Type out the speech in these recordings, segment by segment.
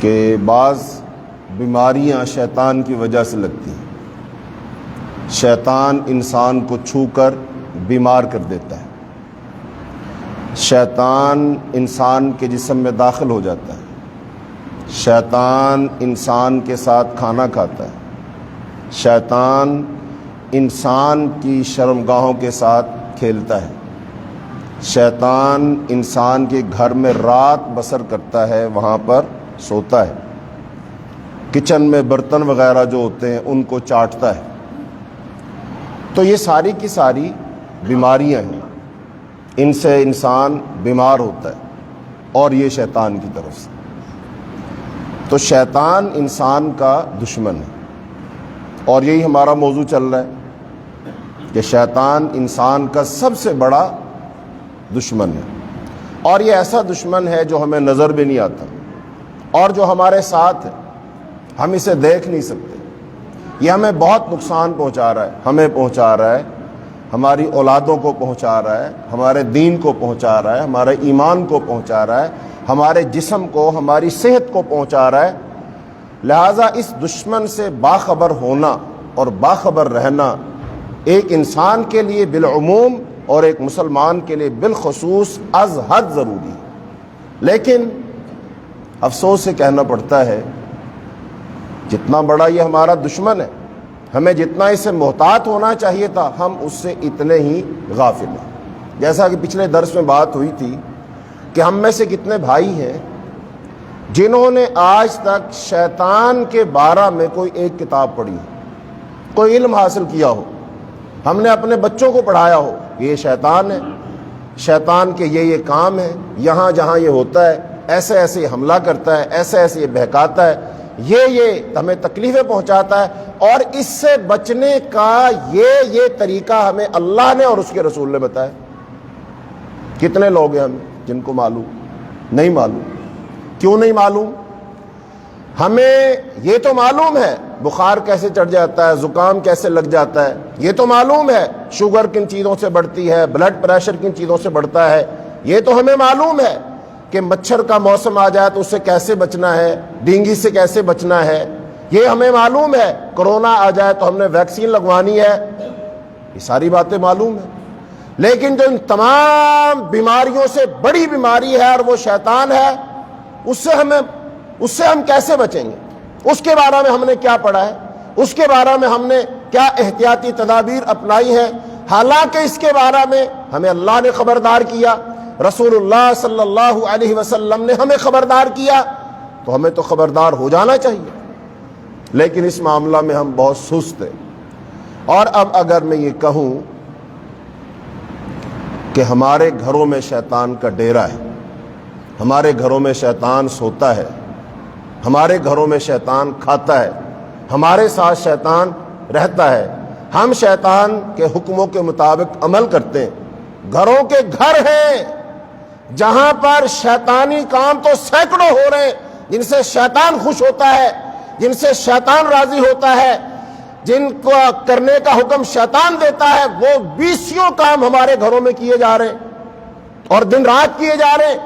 کہ بعض بیماریاں شیطان کی وجہ سے لگتی ہیں۔ شیطان انسان کو چھو کر بیمار کر دیتا ہے، شیطان انسان کے جسم میں داخل ہو جاتا ہے، شیطان انسان کے ساتھ کھانا کھاتا ہے، شیطان انسان کی شرمگاہوں کے ساتھ کھیلتا ہے، شیطان انسان کے گھر میں رات بسر کرتا ہے، وہاں پر سوتا ہے، کچن میں برتن وغیرہ جو ہوتے ہیں ان کو چاٹتا ہے۔ تو یہ ساری کی ساری بیماریاں ہیں، ان سے انسان بیمار ہوتا ہے، اور یہ شیطان کی طرف سے۔ تو شیطان انسان کا دشمن ہے، اور یہی ہمارا موضوع چل رہا ہے کہ شیطان انسان کا سب سے بڑا دشمن ہے، اور یہ ایسا دشمن ہے جو ہمیں نظر بھی نہیں آتا، اور جو ہمارے ساتھ ہے، ہم اسے دیکھ نہیں سکتے۔ یہ ہمیں بہت نقصان پہنچا رہا ہے، ہمیں پہنچا رہا ہے، ہماری اولادوں کو پہنچا رہا ہے، ہمارے دین کو پہنچا رہا ہے، ہمارے ایمان کو پہنچا رہا ہے، ہمارے جسم کو، ہماری صحت کو پہنچا رہا ہے۔ لہٰذا اس دشمن سے باخبر ہونا اور باخبر رہنا ایک انسان کے لیے بالعموم اور ایک مسلمان کے لیے بالخصوص از حد ضروری ہے۔ لیکن افسوس سے کہنا پڑتا ہے، جتنا بڑا یہ ہمارا دشمن ہے، ہمیں جتنا اس سے محتاط ہونا چاہیے تھا، ہم اس سے اتنے ہی غافل ہیں۔ جیسا کہ پچھلے درس میں بات ہوئی تھی کہ ہم میں سے کتنے بھائی ہیں جنہوں نے آج تک شیطان کے بارے میں کوئی ایک کتاب پڑھی ہو، کوئی علم حاصل کیا ہو، ہم نے اپنے بچوں کو پڑھایا ہو یہ شیطان ہے، شیطان کے یہ کام ہے، یہاں جہاں یہ ہوتا ہے، ایسے ایسے یہ حملہ کرتا ہے، ایسے ایسے یہ بہکاتا ہے، یہ ہمیں تکلیفیں پہنچاتا ہے، اور اس سے بچنے کا یہ طریقہ ہمیں اللہ نے اور اس کے رسول نے بتایا۔ کتنے لوگ ہیں ہمیں جن کو معلوم نہیں؟ معلوم کیوں نہیں معلوم؟ ہمیں یہ تو معلوم ہے بخار کیسے چڑھ جاتا ہے، زکام کیسے لگ جاتا ہے، یہ تو معلوم ہے شوگر کن چیزوں سے بڑھتی ہے، بلڈ پریشر کن چیزوں سے بڑھتا ہے، یہ تو ہمیں معلوم ہے کہ مچھر کا موسم آ جائے تو اس سے کیسے بچنا ہے، ڈینگی سے کیسے بچنا ہے، یہ ہمیں معلوم ہے، کرونا آ جائے تو ہم نے ویکسین لگوانی ہے، یہ ساری باتیں معلوم ہیں۔ لیکن جو ان تمام بیماریوں سے بڑی بیماری ہے اور وہ شیطان ہے، اس سے ہم کیسے بچیں گے؟ اس کے بارے میں ہم نے کیا پڑھا ہے؟ اس کے بارے میں ہم نے کیا احتیاطی تدابیر اپنائی ہیں؟ حالانکہ اس کے بارے میں ہمیں اللہ نے خبردار کیا، رسول اللہ صلی اللہ علیہ وسلم نے ہمیں خبردار کیا، تو ہمیں تو خبردار ہو جانا چاہیے۔ لیکن اس معاملہ میں ہم بہت سست ہیں۔ اور اب اگر میں یہ کہوں کہ ہمارے گھروں میں شیطان کا ڈیرا ہے، ہمارے گھروں میں شیطان سوتا ہے، ہمارے گھروں میں شیطان کھاتا ہے، ہمارے ساتھ شیطان رہتا ہے، ہم شیطان کے حکموں کے مطابق عمل کرتے ہیں، گھروں کے گھر ہیں جہاں پر شیطانی کام تو سینکڑوں ہو رہے ہیں، جن سے شیطان خوش ہوتا ہے، جن سے شیطان راضی ہوتا ہے، جن کو کرنے کا حکم شیطان دیتا ہے، وہ 20 کام ہمارے گھروں میں کیے جا رہے ہیں اور دن رات کیے جا رہے ہیں،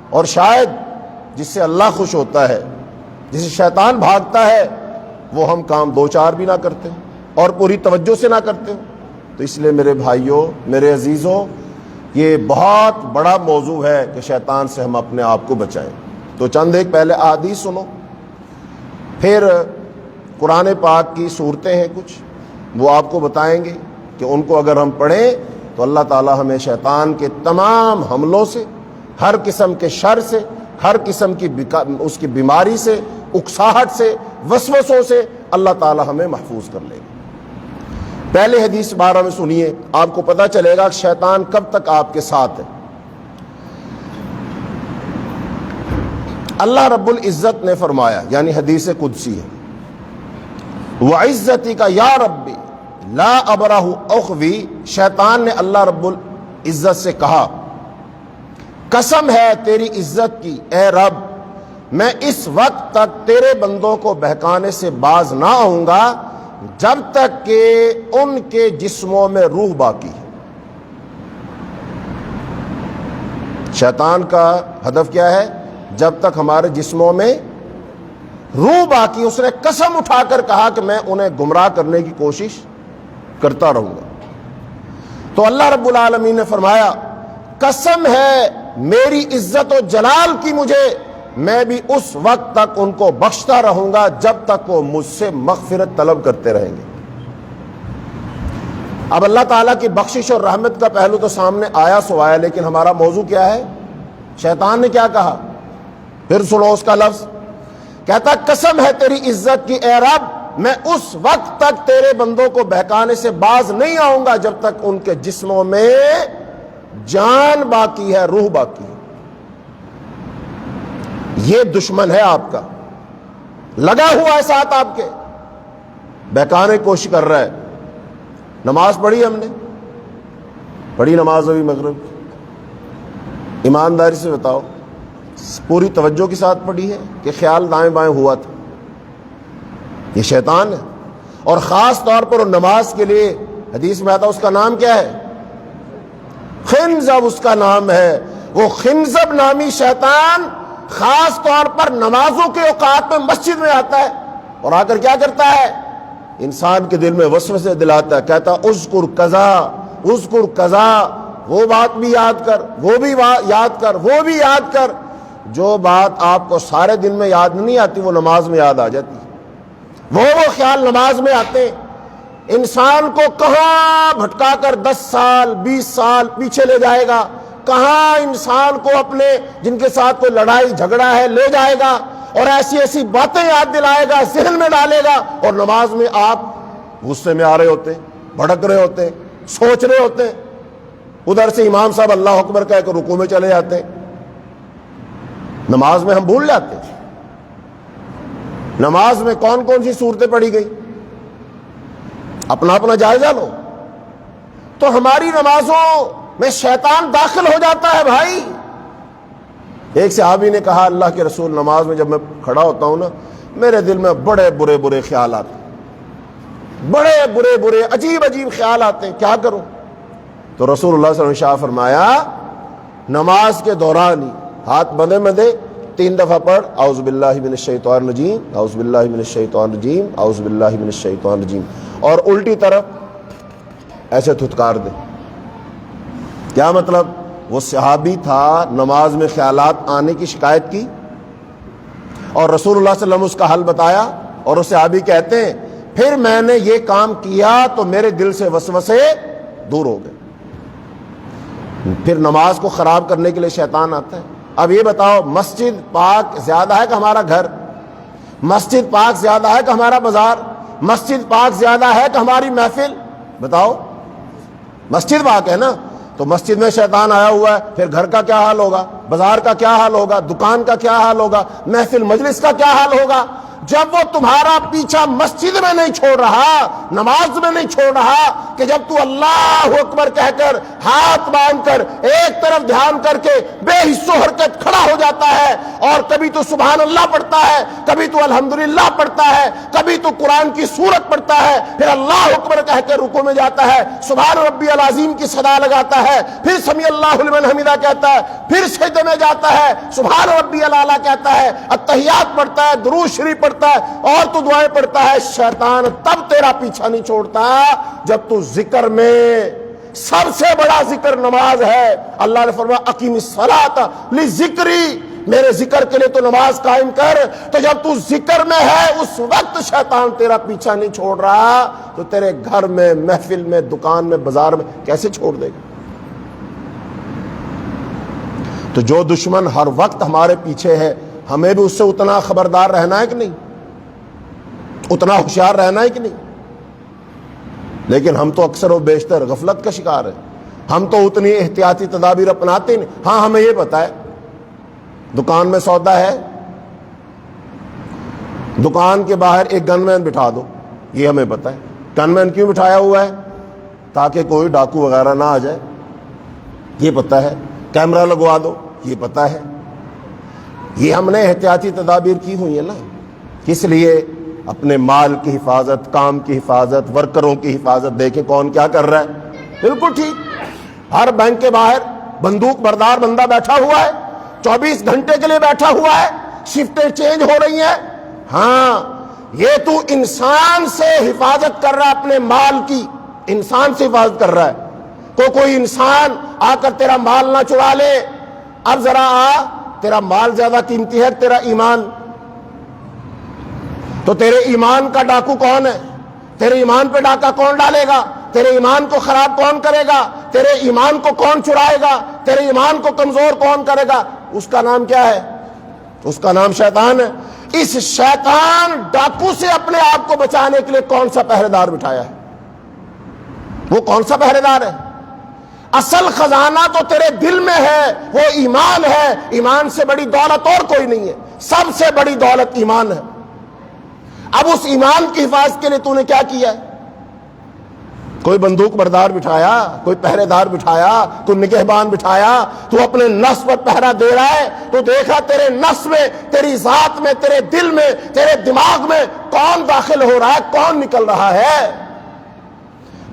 اور شاید جس سے اللہ خوش ہوتا ہے، جس سے شیطان بھاگتا ہے، وہ ہم کام 2-4 بھی نہ کرتے اور پوری توجہ سے نہ کرتے۔ تو اس لیے میرے بھائیوں، میرے عزیزوں، یہ بہت بڑا موضوع ہے کہ شیطان سے ہم اپنے آپ کو بچائیں۔ تو چند ایک پہلے احادیث سنو، پھر قرآن پاک کی صورتیں ہیں کچھ، وہ آپ کو بتائیں گے کہ ان کو اگر ہم پڑھیں تو اللہ تعالی ہمیں شیطان کے تمام حملوں سے، ہر قسم کے شر سے، ہر قسم کی اس کی بیماری سے، اکساہٹ سے، وسوسوں سے اللہ تعالی ہمیں محفوظ کر لے گا۔ پہلے حدیث بارہ میں سنیے، آپ کو پتہ چلے گا کہ شیطان کب تک آپ کے ساتھ ہے۔ اللہ رب العزت نے فرمایا، یعنی حدیث قدسی ہے، وَعِزَّتِكَ يَا رَبِّ لَا أَبْرَحُ أُخْوِي، شیطان نے اللہ رب العزت سے کہا، قسم ہے تیری عزت کی اے رب، میں اس وقت تک تیرے بندوں کو بہکانے سے باز نہ آؤں گا جب تک کہ ان کے جسموں میں روح باقی ہے۔ شیطان کا ہدف کیا ہے؟ جب تک ہمارے جسموں میں روح باقی. اس نے قسم اٹھا کر کہا کہ میں انہیں گمراہ کرنے کی کوشش کرتا رہوں گا. تو اللہ رب العالمین نے فرمایا قسم ہے میری عزت و جلال کی مجھے، میں بھی اس وقت تک ان کو بخشتا رہوں گا جب تک وہ مجھ سے مغفرت طلب کرتے رہیں گے. اب اللہ تعالیٰ کی بخشش اور رحمت کا پہلو تو سامنے آیا سو آیا، لیکن ہمارا موضوع کیا ہے؟ شیطان نے کیا کہا؟ پھر سنو اس کا لفظ. کہتا قسم ہے تیری عزت کی اے رب، میں اس وقت تک تیرے بندوں کو بہکانے سے باز نہیں آؤں گا جب تک ان کے جسموں میں جان باقی ہے، روح باقی ہے. یہ دشمن ہے آپ کا، لگا ہوا ہے ساتھ آپ کے، بہکانے کی کوشش کر رہا ہے. نماز پڑھی ہم نے، پڑھی نماز ابھی مغرب، ایمانداری سے بتاؤ پوری توجہ کے ساتھ پڑھی ہے کہ خیال دائیں بائیں ہوا تھا؟ یہ شیطان ہے. اور خاص طور پر نماز کے لیے حدیث میں آتا اس کا نام کیا ہے؟ خنزب اس کا نام ہے. وہ خنزب نامی شیطان خاص طور پر نمازوں کے اوقات میں مسجد میں آتا ہے اور آ کر کیا کرتا ہے؟ انسان کے دل میں وسوسے دلاتا ہے. کہتا اذکر قضا، اذکر قضا، وہ بات بھی یاد کر، وہ بھی یاد کر، وہ بھی یاد کر. جو بات آپ کو سارے دن میں یاد نہیں آتی وہ نماز میں یاد آ جاتی. وہ خیال نماز میں آتے، انسان کو کہاں بھٹکا کر 10 سال 20 سال پیچھے لے جائے گا، کہاں انسان کو اپنے جن کے ساتھ کوئی لڑائی جھگڑا ہے لے جائے گا اور ایسی ایسی باتیں یاد دلائے گا، ذہن میں ڈالے گا. اور نماز میں آپ غصے میں آ رہے ہوتے، بھڑک رہے ہوتے، سوچ رہے ہوتے، ادھر سے امام صاحب اللہ اکبر کہہ کر رکوع میں چلے جاتے. نماز میں ہم بھول جاتے. نماز میں کون کون سی صورتیں پڑھی گئی اپنا اپنا جائزہ لو. تو ہماری نمازوں میں شیطان داخل ہو جاتا ہے بھائی. ایک صحابی نے کہا اللہ کے رسول نماز میں جب میں کھڑا ہوتا ہوں نا میرے دل میں بڑے برے برے خیالات، بڑے برے برے عجیب عجیب خیال آتے ہیں، کیا کروں؟ تو رسول اللہ صلی اللہ علیہ وسلم نے فرمایا نماز کے دوران ہی ہاتھ بندے بندے 3 دفعہ پڑھ اعوذ باللہ من الشیطان الرجیم، اعوذ باللہ من الشیطان الرجیم، اعوذ باللہ من الشیطان الرجیم، اور الٹی طرف ایسے تھتکار دے. کیا مطلب؟ وہ صحابی تھا، نماز میں خیالات آنے کی شکایت کی اور رسول اللہ صلی اللہ علیہ وسلم اس کا حل بتایا. اور اس صحابی کہتے ہیں پھر میں نے یہ کام کیا تو میرے دل سے وسوسے دور ہو گئے. پھر نماز کو خراب کرنے کے لیے شیطان آتا ہے. اب یہ بتاؤ مسجد پاک زیادہ ہے کہ ہمارا گھر؟ مسجد پاک زیادہ ہے کہ ہمارا بازار؟ مسجد پاک زیادہ ہے کہ ہماری محفل؟ بتاؤ. مسجد پاک ہے نا، تو مسجد میں شیطان آیا ہوا ہے، پھر گھر کا کیا حال ہوگا، بازار کا کیا حال ہوگا، دکان کا کیا حال ہوگا، محفل مجلس کا کیا حال ہوگا؟ جب وہ تمہارا پیچھا مسجد میں نہیں چھوڑ رہا، نماز میں نہیں چھوڑ رہا، کہ جب تو اللہ اکبر کہہ کر ہاتھ باندھ کر ایک طرف دھیان کر کے بے حس و حرکت کھڑا ہو جاتا ہے اور کبھی تو سبحان اللہ پڑھتا ہے، کبھی تو الحمدللہ پڑھتا ہے، کبھی تو قرآن کی سورت پڑھتا ہے، پھر اللہ اکبر کہہ کر رکوع میں جاتا ہے، سبحان ربی العظیم کی صدا لگاتا ہے، پھر سمیع اللہ لمن حمیدہ کہتا ہے، پھر سجدے میں جاتا ہے، سبحان ربی الاعلیٰ کہتا ہے، التحیات پڑھتا ہے، درود شریف پڑھتا ہے اور تو دعائیں پڑھتا ہے. شیطان تب تیرا پیچھا نہیں چھوڑتا جب تو ذکر میں، سب سے بڑا ذکر نماز ہے. اللہ نے فرمایا اقیم الصلاۃ لذکری، میرے ذکر کے لیے تو نماز قائم کر. تو جب تو ذکر میں ہے اس وقت شیطان تیرا پیچھا نہیں چھوڑ رہا تو تیرے گھر میں، محفل میں، دکان میں، بازار میں کیسے چھوڑ دے گا؟ تو جو دشمن ہر وقت ہمارے پیچھے ہے ہمیں بھی اس سے اتنا خبردار رہنا ہے کہ نہیں، اتنا ہوشیار رہنا ہے کہ نہیں؟ لیکن ہم تو اکثر و بیشتر غفلت کا شکار ہیں. ہم تو اتنی احتیاطی تدابیر اپناتے نہیں. ہاں ہمیں یہ پتا ہے دکان میں سودا ہے، دکان کے باہر ایک گن مین بٹھا دو، یہ ہمیں پتا ہے. گن مین کیوں بٹھایا ہوا ہے؟ تاکہ کوئی ڈاکو وغیرہ نہ آ جائے، یہ پتا ہے. کیمرہ لگوا دو، یہ پتا ہے. یہ ہم نے احتیاطی تدابیر کی ہوئی ہیں نا، کس لیے؟ اپنے مال کی حفاظت، کام کی حفاظت، ورکروں کی حفاظت. دیکھیں کون کیا کر رہا ہے. بالکل ٹھیک، ہر بینک کے باہر بندوق بردار بندہ بیٹھا ہوا ہے، 24 گھنٹے کے لیے بیٹھا ہوا ہے، شفٹیں چینج ہو رہی ہیں. ہاں یہ تو انسان سے حفاظت کر رہا ہے، اپنے مال کی انسان سے حفاظت کر رہا ہے. کوئی انسان آ کر تیرا مال نہ چرا لے. اب ذرا تیرا مال زیادہ قیمتی ہے تیرا ایمان، تو تیرے ایمان کا ڈاکو کون ہے؟ تیرے ایمان پہ ڈاکہ کون ڈالے گا؟ تیرے ایمان کو خراب کون کرے گا؟ تیرے ایمان کو کون چرائے گا؟ تیرے ایمان کو کمزور کون کرے گا؟ اس کا نام کیا ہے؟ اس کا نام شیطان ہے. اس شیطان ڈاکو سے اپنے آپ کو بچانے کے لیے کون سا پہرے دار بٹھایا ہے؟ وہ کون سا پہرے دار ہے؟ اصل خزانہ تو تیرے دل میں ہے، وہ ایمان ہے. ایمان سے بڑی دولت اور کوئی نہیں ہے، سب سے بڑی دولت ایمان ہے. اب اس ایمان کی حفاظت کے لیے تو نے کیا کیا ہے؟ کوئی بندوق بردار بٹھایا، کوئی پہرے دار بٹھایا، کوئی نگہبان بٹھایا. تو اپنے نفس پر پہرا دے رہا ہے، تو دیکھا تیرے نفس میں، تیری ذات میں، تیرے دل میں، تیرے دماغ میں کون داخل ہو رہا ہے، کون نکل رہا ہے.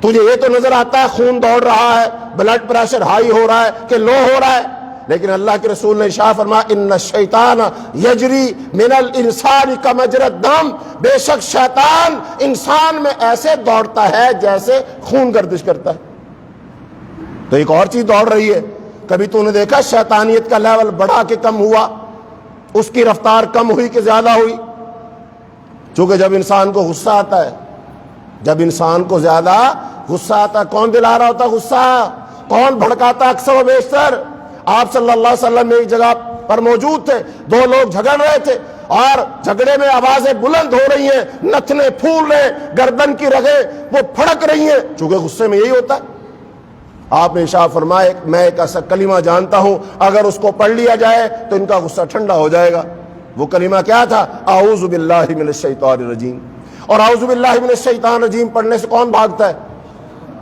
تجھے یہ تو نظر آتا ہے خون دوڑ رہا ہے، بلڈ پریشر ہائی ہو رہا ہے کہ لو ہو رہا ہے، لیکن اللہ کے رسول نے ارشاد فرمایا ان الشیطان یجری من الانسان کمجری الدم، بے شک شیطان انسان میں ایسے دوڑتا ہے جیسے خون گردش کرتا ہے. تو ایک اور چیز دوڑ رہی ہے. کبھی تو نے دیکھا شیطانیت کا لیول بڑھا کہ کم ہوا، اس کی رفتار کم ہوئی کہ زیادہ ہوئی؟ چونکہ جب انسان کو غصہ آتا ہے، جب انسان کو زیادہ غصہ آتا ہے، کون دلا رہا ہوتا غصہ؟ کون بھڑکاتا اکثر و بیشتر؟ آپ صلی اللہ علیہ وسلم ایک جگہ پر موجود تھے، دو لوگ جھگڑ رہے تھے اور جھگڑے میں آوازیں بلند ہو رہی ہیں، نتنے پھول رہے، گردن کی رگیں وہ پھڑک رہی ہیں، چونکہ غصے میں یہی ہوتا ہے. آپ نے ارشاد فرمایا میں ایک ایسا کلمہ جانتا ہوں اگر اس کو پڑھ لیا جائے تو ان کا غصہ ٹھنڈا ہو جائے گا. وہ کلمہ کیا تھا؟ اعوذ باللہ من الشیطان الرجیم. اور اعوذ باللہ من الشیطان الرجیم پڑھنے سے کون بھاگتا ہے؟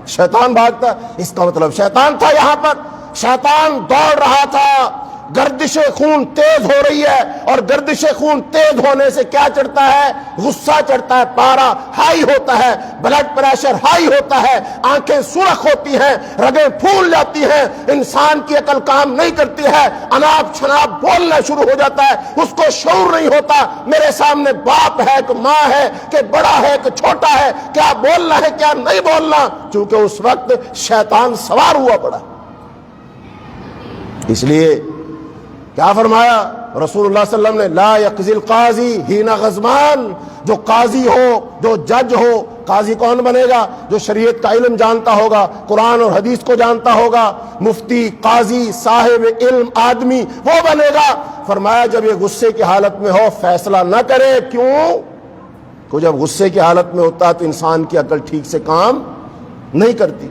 شیطان بھاگتا ہے. اس کا مطلب شیطان تھا یہاں پر، شیطان دوڑ رہا تھا. گردش خون تیز ہو رہی ہے، اور گردش خون تیز ہونے سے کیا چڑھتا ہے؟ غصہ چڑھتا ہے، پارا ہائی ہوتا ہے، بلڈ پریشر ہائی ہوتا ہے، آنکھیں سرخ ہوتی ہیں، رگیں پھول جاتی ہیں، انسان کی عقل کام نہیں کرتی ہے، اناپ شناپ بولنا شروع ہو جاتا ہے. اس کو شعور نہیں ہوتا میرے سامنے باپ ہے کہ ماں ہے کہ بڑا ہے کہ چھوٹا ہے، کیا بولنا ہے کیا نہیں بولنا، چونکہ اس وقت شیطان سوار ہوا پڑا. اس لیے کیا فرمایا رسول اللہ صلی اللہ علیہ وسلم نے؟ لا یقضی القاضی حین غضبان. جو قاضی ہو، جو جج ہو، قاضی کون بنے گا؟ جو شریعت کا علم جانتا ہوگا، قرآن اور حدیث کو جانتا ہوگا. مفتی، قاضی، صاحب علم آدمی وہ بنے گا. فرمایا جب یہ غصے کی حالت میں ہو فیصلہ نہ کرے. کیوں؟ کہ جب غصے کی حالت میں ہوتا تو انسان کی عقل ٹھیک سے کام نہیں کرتی.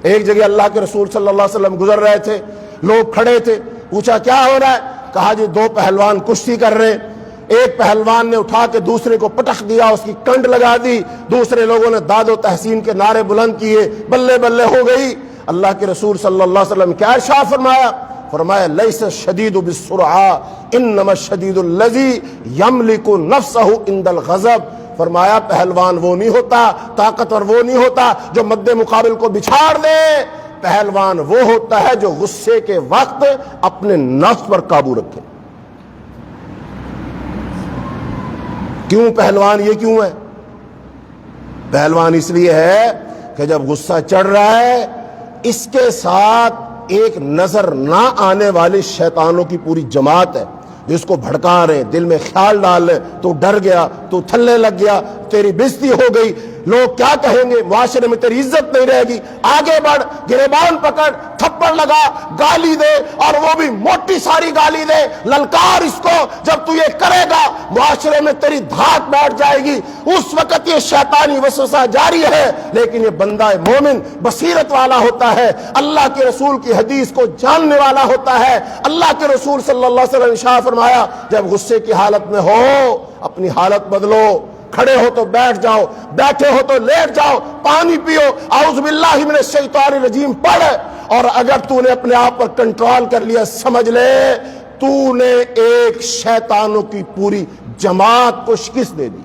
ایک جگہ اللہ کے رسول صلی اللہ علیہ وسلم گزر رہے تھے، لوگ کھڑے تھے، پوچھا کیا ہو رہا ہے؟ کہا جی دو پہلوان کشتی کر رہے. ایک پہلوان نے اٹھا کے دوسرے کو پٹخ دیا، اس کی کنڈ لگا دی. دوسرے لوگوں نے داد و تحسین کے نعرے بلند کیے، بلے بلے ہو گئی. اللہ کے رسول صلی اللہ علیہ وسلم کیا ارشاد فرمایا؟ فرمایا لیس الشدید بالسرعہ انما الشدید الذی یملک نفسہ عند الغضب. فرمایا پہلوان وہ نہیں ہوتا، طاقتور وہ نہیں ہوتا جو مد مقابل کو بچھاڑ دے. پہلوان وہ ہوتا ہے جو غصے کے وقت اپنے نفس پر قابو رکھے. کیوں پہلوان یہ کیوں ہے؟ پہلوان اس لیے ہے کہ جب غصہ چڑھ رہا ہے اس کے ساتھ ایک نظر نہ آنے والے شیطانوں کی پوری جماعت ہے جو اس کو بھڑکا رہے ہیں، دل میں خیال ڈال رہے. تو ڈر گیا، تو تھلے لگ گیا، تیری بےزتی ہو گئی، لوگ کیا کہیں گے، معاشرے میں تیری عزت نہیں رہے گی. آگے بڑھ، گریبان پکڑ، تھپڑ لگا، گالی دے، اور وہ بھی موٹی ساری گالی دے، للکار اس کو. جب تو یہ کرے گا معاشرے میں تیری دھاک بیٹھ جائے گی. اس وقت یہ شیطانی وسوسہ جاری ہے، لیکن یہ بندہ مومن بصیرت والا ہوتا ہے، اللہ کے رسول کی حدیث کو جاننے والا ہوتا ہے. اللہ کے رسول صلی اللہ علیہ وسلم نے ارشاد فرمایا جب غصے کی حالت میں ہو اپنی حالت بدلو. کھڑے ہو تو بیٹھ جاؤ، بیٹھے ہو تو لیٹ جاؤ، پانی پیو، اعوذ باللہ من الشیطان الرجیم پڑھ. اور اگر تو نے اپنے آپ پر کنٹرول کر لیا سمجھ لے تو نے ایک شیطانوں کی پوری جماعت کو شکست دے دی.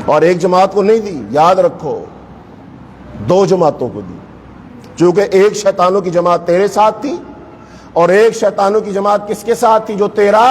اور ایک جماعت کو نہیں دی، یاد رکھو، دو جماعتوں کو دی. چونکہ ایک شیطانوں کی جماعت تیرے ساتھ تھی اور ایک شیطانوں کی جماعت کس کے ساتھ تھی جو تیرا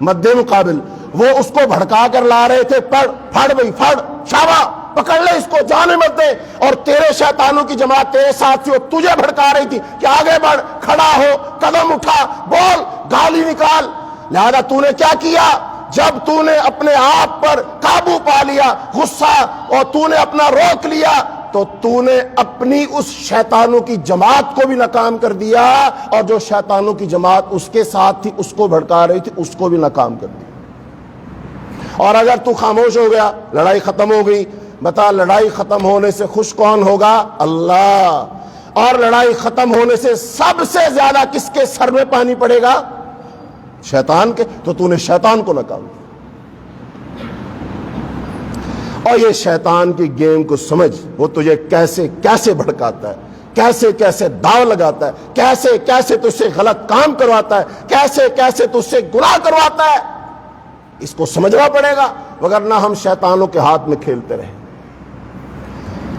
مد مقابل، وہ اس کو بھڑکا کر لا رہے تھے، پھڑ بھئی پھڑ، شابا پکڑ لے اس کو، جانے مت دے، اور تیرے شیطانوں کی جماعت تیرے ساتھ تھی، وہ تجھے بھڑکا رہی تھی کہ آگے بڑھ، کھڑا ہو، قدم اٹھا، بول، گالی نکال۔ لہذا تو نے کیا کیا؟ جب تو نے اپنے آپ پر قابو پا لیا، غصہ، اور تو نے اپنا روک لیا، تو تو نے اپنی اس شیطانوں کی جماعت کو بھی ناکام کر دیا، اور جو شیطانوں کی جماعت اس کے ساتھ تھی اس کو بھڑکا رہی تھی اس کو بھی ناکام کر دیا۔ اور اگر تو خاموش ہو گیا، لڑائی ختم ہو گئی، بتا لڑائی ختم ہونے سے خوش کون ہوگا؟ اللہ۔ اور لڑائی ختم ہونے سے سب سے زیادہ کس کے سر میں پانی پڑے گا؟ شیطان کے۔ تو نے شیطان کو ناکام کیا۔ اور یہ شیطان کی گیم کو سمجھ، وہ تجھے کیسے کیسے بھڑکاتا ہے، کیسے کیسے داؤ لگاتا ہے، کیسے کیسے تجھ سے غلط کام کرواتا ہے، کیسے کیسے تجھ سے گناہ کرواتا ہے، اس کو سمجھنا پڑے گا، وگرنہ ہم شیطانوں کے ہاتھ میں کھیلتے رہیں۔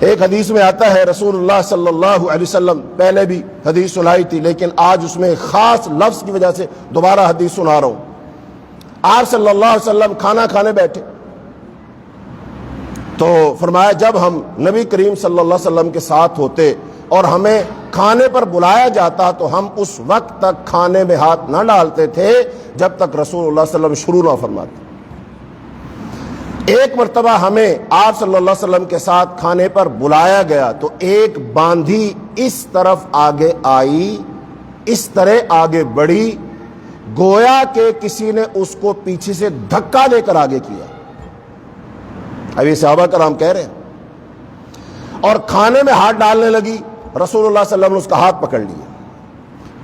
ایک حدیث میں آتا ہے، رسول اللہ صلی اللہ علیہ وسلم، پہلے بھی حدیث سنائی تھی لیکن آج اس میں خاص لفظ کی وجہ سے دوبارہ حدیث سنا رہا ہوں۔ آپ صلی اللہ علیہ وسلم کھانا کھانے بیٹھے تو فرمایا جب ہم نبی کریم صلی اللہ علیہ وسلم کے ساتھ ہوتے اور ہمیں کھانے پر بلایا جاتا تو ہم اس وقت تک کھانے میں ہاتھ نہ ڈالتے تھے جب تک رسول اللہ صلی اللہ علیہ وسلم شروع نہ فرماتے۔ ایک مرتبہ ہمیں آپ صلی اللہ علیہ وسلم کے ساتھ کھانے پر بلایا گیا تو ایک باندھی اس طرف آگے آئی، اس طرح آگے بڑھی، گویا کہ کسی نے اس کو پیچھے سے دھکا دے کر آگے کیا۔ اب یہ صحابہ کرام کہہ رہے ہیں، اور کھانے میں ہاتھ ڈالنے لگی، رسول اللہ صلی اللہ علیہ وسلم نے اس کا ہاتھ پکڑ لیا۔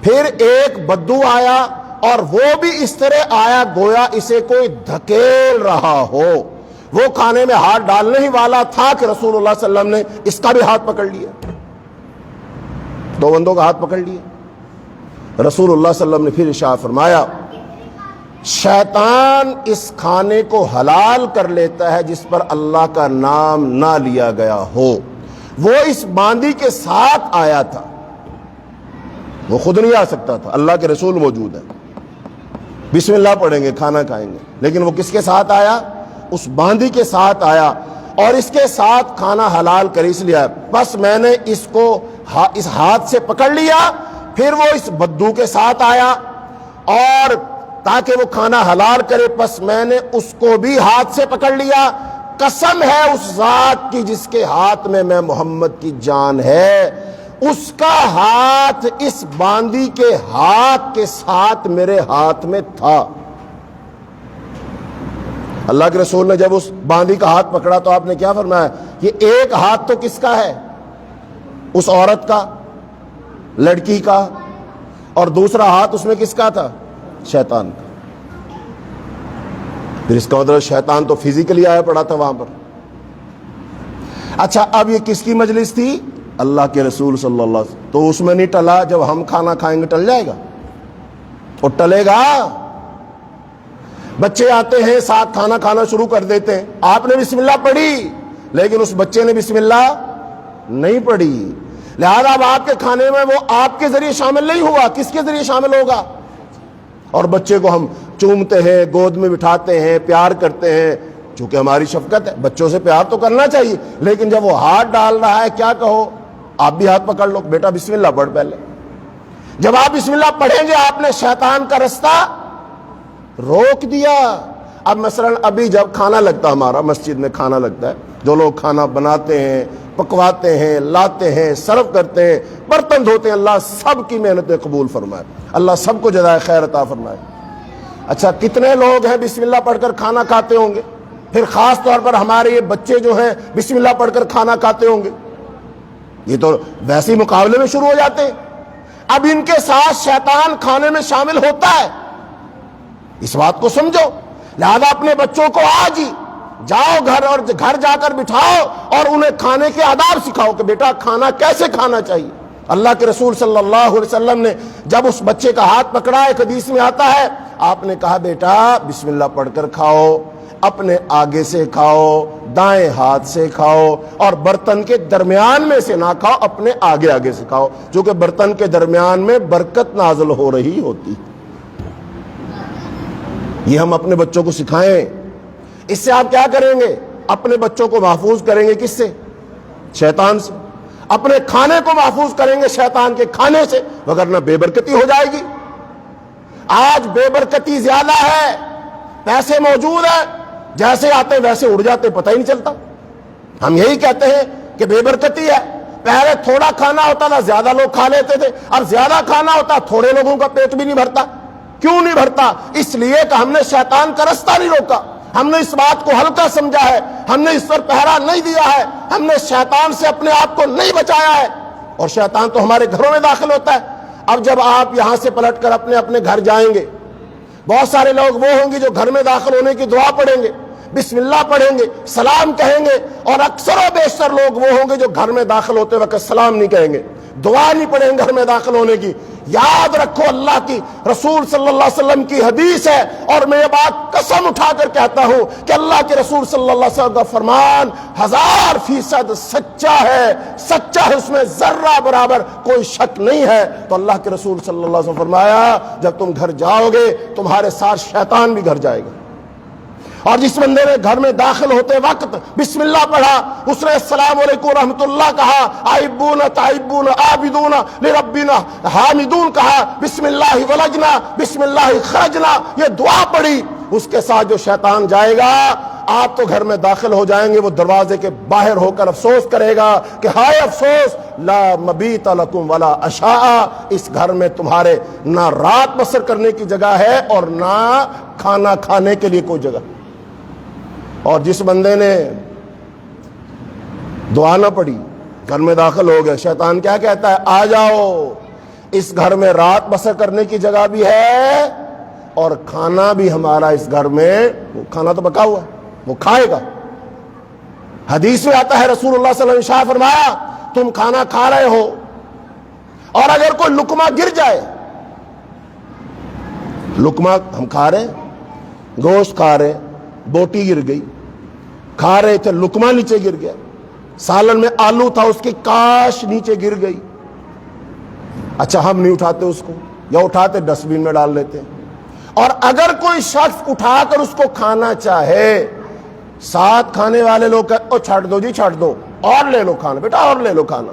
پھر ایک بدو آیا اور وہ بھی اس طرح آیا گویا اسے کوئی دھکیل رہا ہو، وہ کھانے میں ہاتھ ڈالنے ہی والا تھا کہ رسول اللہ صلی اللہ علیہ وسلم نے اس کا بھی ہاتھ پکڑ لیا، دو بندوں کا ہاتھ پکڑ لیا۔ رسول اللہ صلی اللہ علیہ وسلم نے پھر ارشاد فرمایا، شیطان اس کھانے کو حلال کر لیتا ہے جس پر اللہ کا نام نہ لیا گیا ہو۔ وہ اس باندی کے ساتھ آیا تھا، وہ خود نہیں آ سکتا تھا، اللہ کے رسول موجود ہے، بسم اللہ پڑھیں گے کھانا کھائیں گے، لیکن وہ کس کے ساتھ آیا؟ اس باندی کے ساتھ آیا اور اس کے ساتھ کھانا حلال کر اس لیا۔ بس میں نے اس کو اس ہاتھ سے پکڑ لیا، پھر وہ اس بدو کے ساتھ آیا اور تاکہ وہ کھانا حلال کرے، پس میں نے اس کو بھی ہاتھ سے پکڑ لیا۔ قسم ہے اس ذات کی جس کے ہاتھ میں محمد کی جان ہے، اس کا ہاتھ اس باندی کے ہاتھ کے ساتھ میرے ہاتھ میں تھا۔ اللہ کے رسول نے جب اس باندی کا ہاتھ پکڑا تو آپ نے کیا فرمایا؟ یہ ایک ہاتھ تو کس کا ہے؟ اس عورت کا، لڑکی کا، اور دوسرا ہاتھ اس میں کس کا تھا؟ شیطان کا۔ پھر اس کا مطلب شیطان تو فزیکلی آیا پڑا تھا وہاں پر۔ اچھا اب یہ کس کی مجلس تھی؟ اللہ کے رسول صلی اللہ علیہ وسلم۔ تو اس میں نہیں ٹلا، جب ہم کھانا کھائیں گے ٹل جائے گا؟ اور ٹلے گا؟ بچے آتے ہیں ساتھ کھانا کھانا شروع کر دیتے ہیں، آپ نے بسم اللہ پڑھی لیکن اس بچے نے بسم اللہ نہیں پڑھی، لہذا اب آپ کے کھانے میں وہ آپ کے ذریعے شامل نہیں ہوا، کس کے ذریعے شامل ہوگا؟ اور بچے کو ہم چومتے ہیں، گود میں بٹھاتے ہیں، پیار کرتے ہیں، چونکہ ہماری شفقت ہے، بچوں سے پیار تو کرنا چاہیے، لیکن جب وہ ہاتھ ڈال رہا ہے کیا کہو؟ آپ بھی ہاتھ پکڑ لو، بیٹا بسم اللہ پڑھ پہلے۔ جب آپ بسم اللہ پڑھیں گے آپ نے شیطان کا رستہ روک دیا۔ اب مثلا ابھی جب کھانا لگتا، ہمارا مسجد میں کھانا لگتا ہے، جو لوگ کھانا بناتے ہیں، پکواتے ہیں، لاتے ہیں، سرو کرتے ہیں، برتن دھوتے ہیں، اللہ سب کی محنتیں قبول فرمائے، اللہ سب کو جزائے خیر عطا فرمائے۔ اچھا کتنے لوگ ہیں بسم اللہ پڑھ کر کھانا کھاتے ہوں گے؟ پھر خاص طور پر ہمارے یہ بچے جو ہیں بسم اللہ پڑھ کر کھانا کھاتے ہوں گے، یہ تو ویسے ہی مقابلے میں شروع ہو جاتے ہیں۔ اب ان کے ساتھ شیطان کھانے میں شامل ہوتا ہے، اس بات کو سمجھو، لہذا اپنے بچوں کو آج ہی جاؤ گھر جا کر بٹھاؤ اور انہیں کھانے کے آداب سکھاؤ کہ بیٹا کھانا کیسے کھانا چاہیے۔ اللہ کے رسول صلی اللہ علیہ وسلم نے جب اس بچے کا ہاتھ پکڑا، ایک حدیث میں آتا ہے آپ نے کہا بیٹا بسم اللہ پڑھ کر کھاؤ، اپنے آگے سے کھاؤ، دائیں ہاتھ سے کھاؤ، اور برتن کے درمیان میں سے نہ کھاؤ، اپنے آگے آگے سے کھاؤ، جو کہ برتن کے درمیان میں برکت نازل ہو رہی ہوتی۔ یہ ہم اپنے بچوں کو سکھائیں۔ اس سے آپ کیا کریں گے؟ اپنے بچوں کو محفوظ کریں گے کس سے؟ شیطان سے۔ اپنے کھانے کو محفوظ کریں گے شیطان کے کھانے سے، وگرنہ بے برکتی ہو جائے گی۔ آج بے برکتی زیادہ ہے، پیسے موجود ہیں، جیسے آتے ویسے اڑ جاتے، پتہ ہی نہیں چلتا۔ ہم یہی کہتے ہیں کہ بے برکتی ہے۔ پہلے تھوڑا کھانا ہوتا تھا، زیادہ لوگ کھا لیتے تھے، اب زیادہ کھانا ہوتا، تھوڑے لوگوں کا پیٹ بھی نہیں بھرتا۔ کیوں نہیں بھرتا؟ اس لیے کہ ہم نے شیطان کا رستہ نہیں روکا، ہم نے اس بات کو ہلکا سمجھا ہے، ہم نے اس پر پہرا نہیں دیا ہے، ہم نے شیطان سے اپنے آپ کو نہیں بچایا ہے۔ اور شیطان تو ہمارے گھروں میں داخل ہوتا ہے۔ اب جب آپ یہاں سے پلٹ کر اپنے اپنے گھر جائیں گے، بہت سارے لوگ وہ ہوں گے جو گھر میں داخل ہونے کی دعا پڑھیں گے، بسم اللہ پڑھیں گے، سلام کہیں گے، اور اکثر و بیشتر لوگ وہ ہوں گے جو گھر میں داخل ہوتے وقت سلام نہیں کہیں گے، دعا نہیں پڑھیں گے گھر میں داخل ہونے کی۔ یاد رکھو، اللہ کی رسول صلی اللہ علیہ وسلم کی حدیث ہے، اور میں یہ بات قسم اٹھا کر کہتا ہوں کہ اللہ کے رسول صلی اللہ علیہ وسلم کا فرمان 1000% سچا ہے، سچا ہے، اس میں ذرہ برابر کوئی شک نہیں ہے۔ تو اللہ کے رسول صلی اللہ علیہ وسلم فرمایا، جب تم گھر جاؤ گے تمہارے ساتھ شیطان بھی گھر جائے گا۔ اور جس بندے نے گھر میں داخل ہوتے وقت بسم اللہ پڑھا، اس نے السلام علیکم ورحمۃ اللہ کہا، آئبون تائبون عابدون لربنا حامدون کہا، بسم اللہ ولجنا بسم اللہ خرجنا، یہ دعا پڑھی، اس کے ساتھ جو شیطان جائے گا، آپ تو گھر میں داخل ہو جائیں گے، وہ دروازے کے باہر ہو کر افسوس کرے گا کہ ہائے افسوس، لا مبیت لکم ولا عشاء، اس گھر میں تمہارے نہ رات بسر کرنے کی جگہ ہے اور نہ کھانا کھانے کے لیے کوئی جگہ۔ اور جس بندے نے دعا نہ پڑھی، گھر میں داخل ہو گئے، شیطان کیا کہتا ہے؟ آ جاؤ، اس گھر میں رات بسر کرنے کی جگہ بھی ہے اور کھانا بھی ہمارا اس گھر میں، وہ کھانا تو پکا ہوا ہے، وہ کھائے گا۔ حدیث میں آتا ہے، رسول اللہ صلی اللہ علیہ وسلم نے فرمایا، تم کھانا کھا رہے ہو اور اگر کوئی لقمہ گر جائے، لقمہ ہم کھا رہے ہیں، گوشت کھا رہے ہیں، بوٹی گر گئی، کھا رہے تھے، لقمہ نیچے گر گیا، سالن میں آلو تھا، اس کی کاش نیچے گر گئی، اچھا ہم نہیں اٹھاتے اس کو، یا اٹھاتے ڈسٹ بین میں ڈال لیتے۔ اور اگر کوئی شخص اٹھا کر اس کو کھانا چاہے، ساتھ کھانے والے لوگ کہتے او چھٹ دو جی، چھٹ دو، اور لے لو کھانا، بیٹا اور لے لو کھانا۔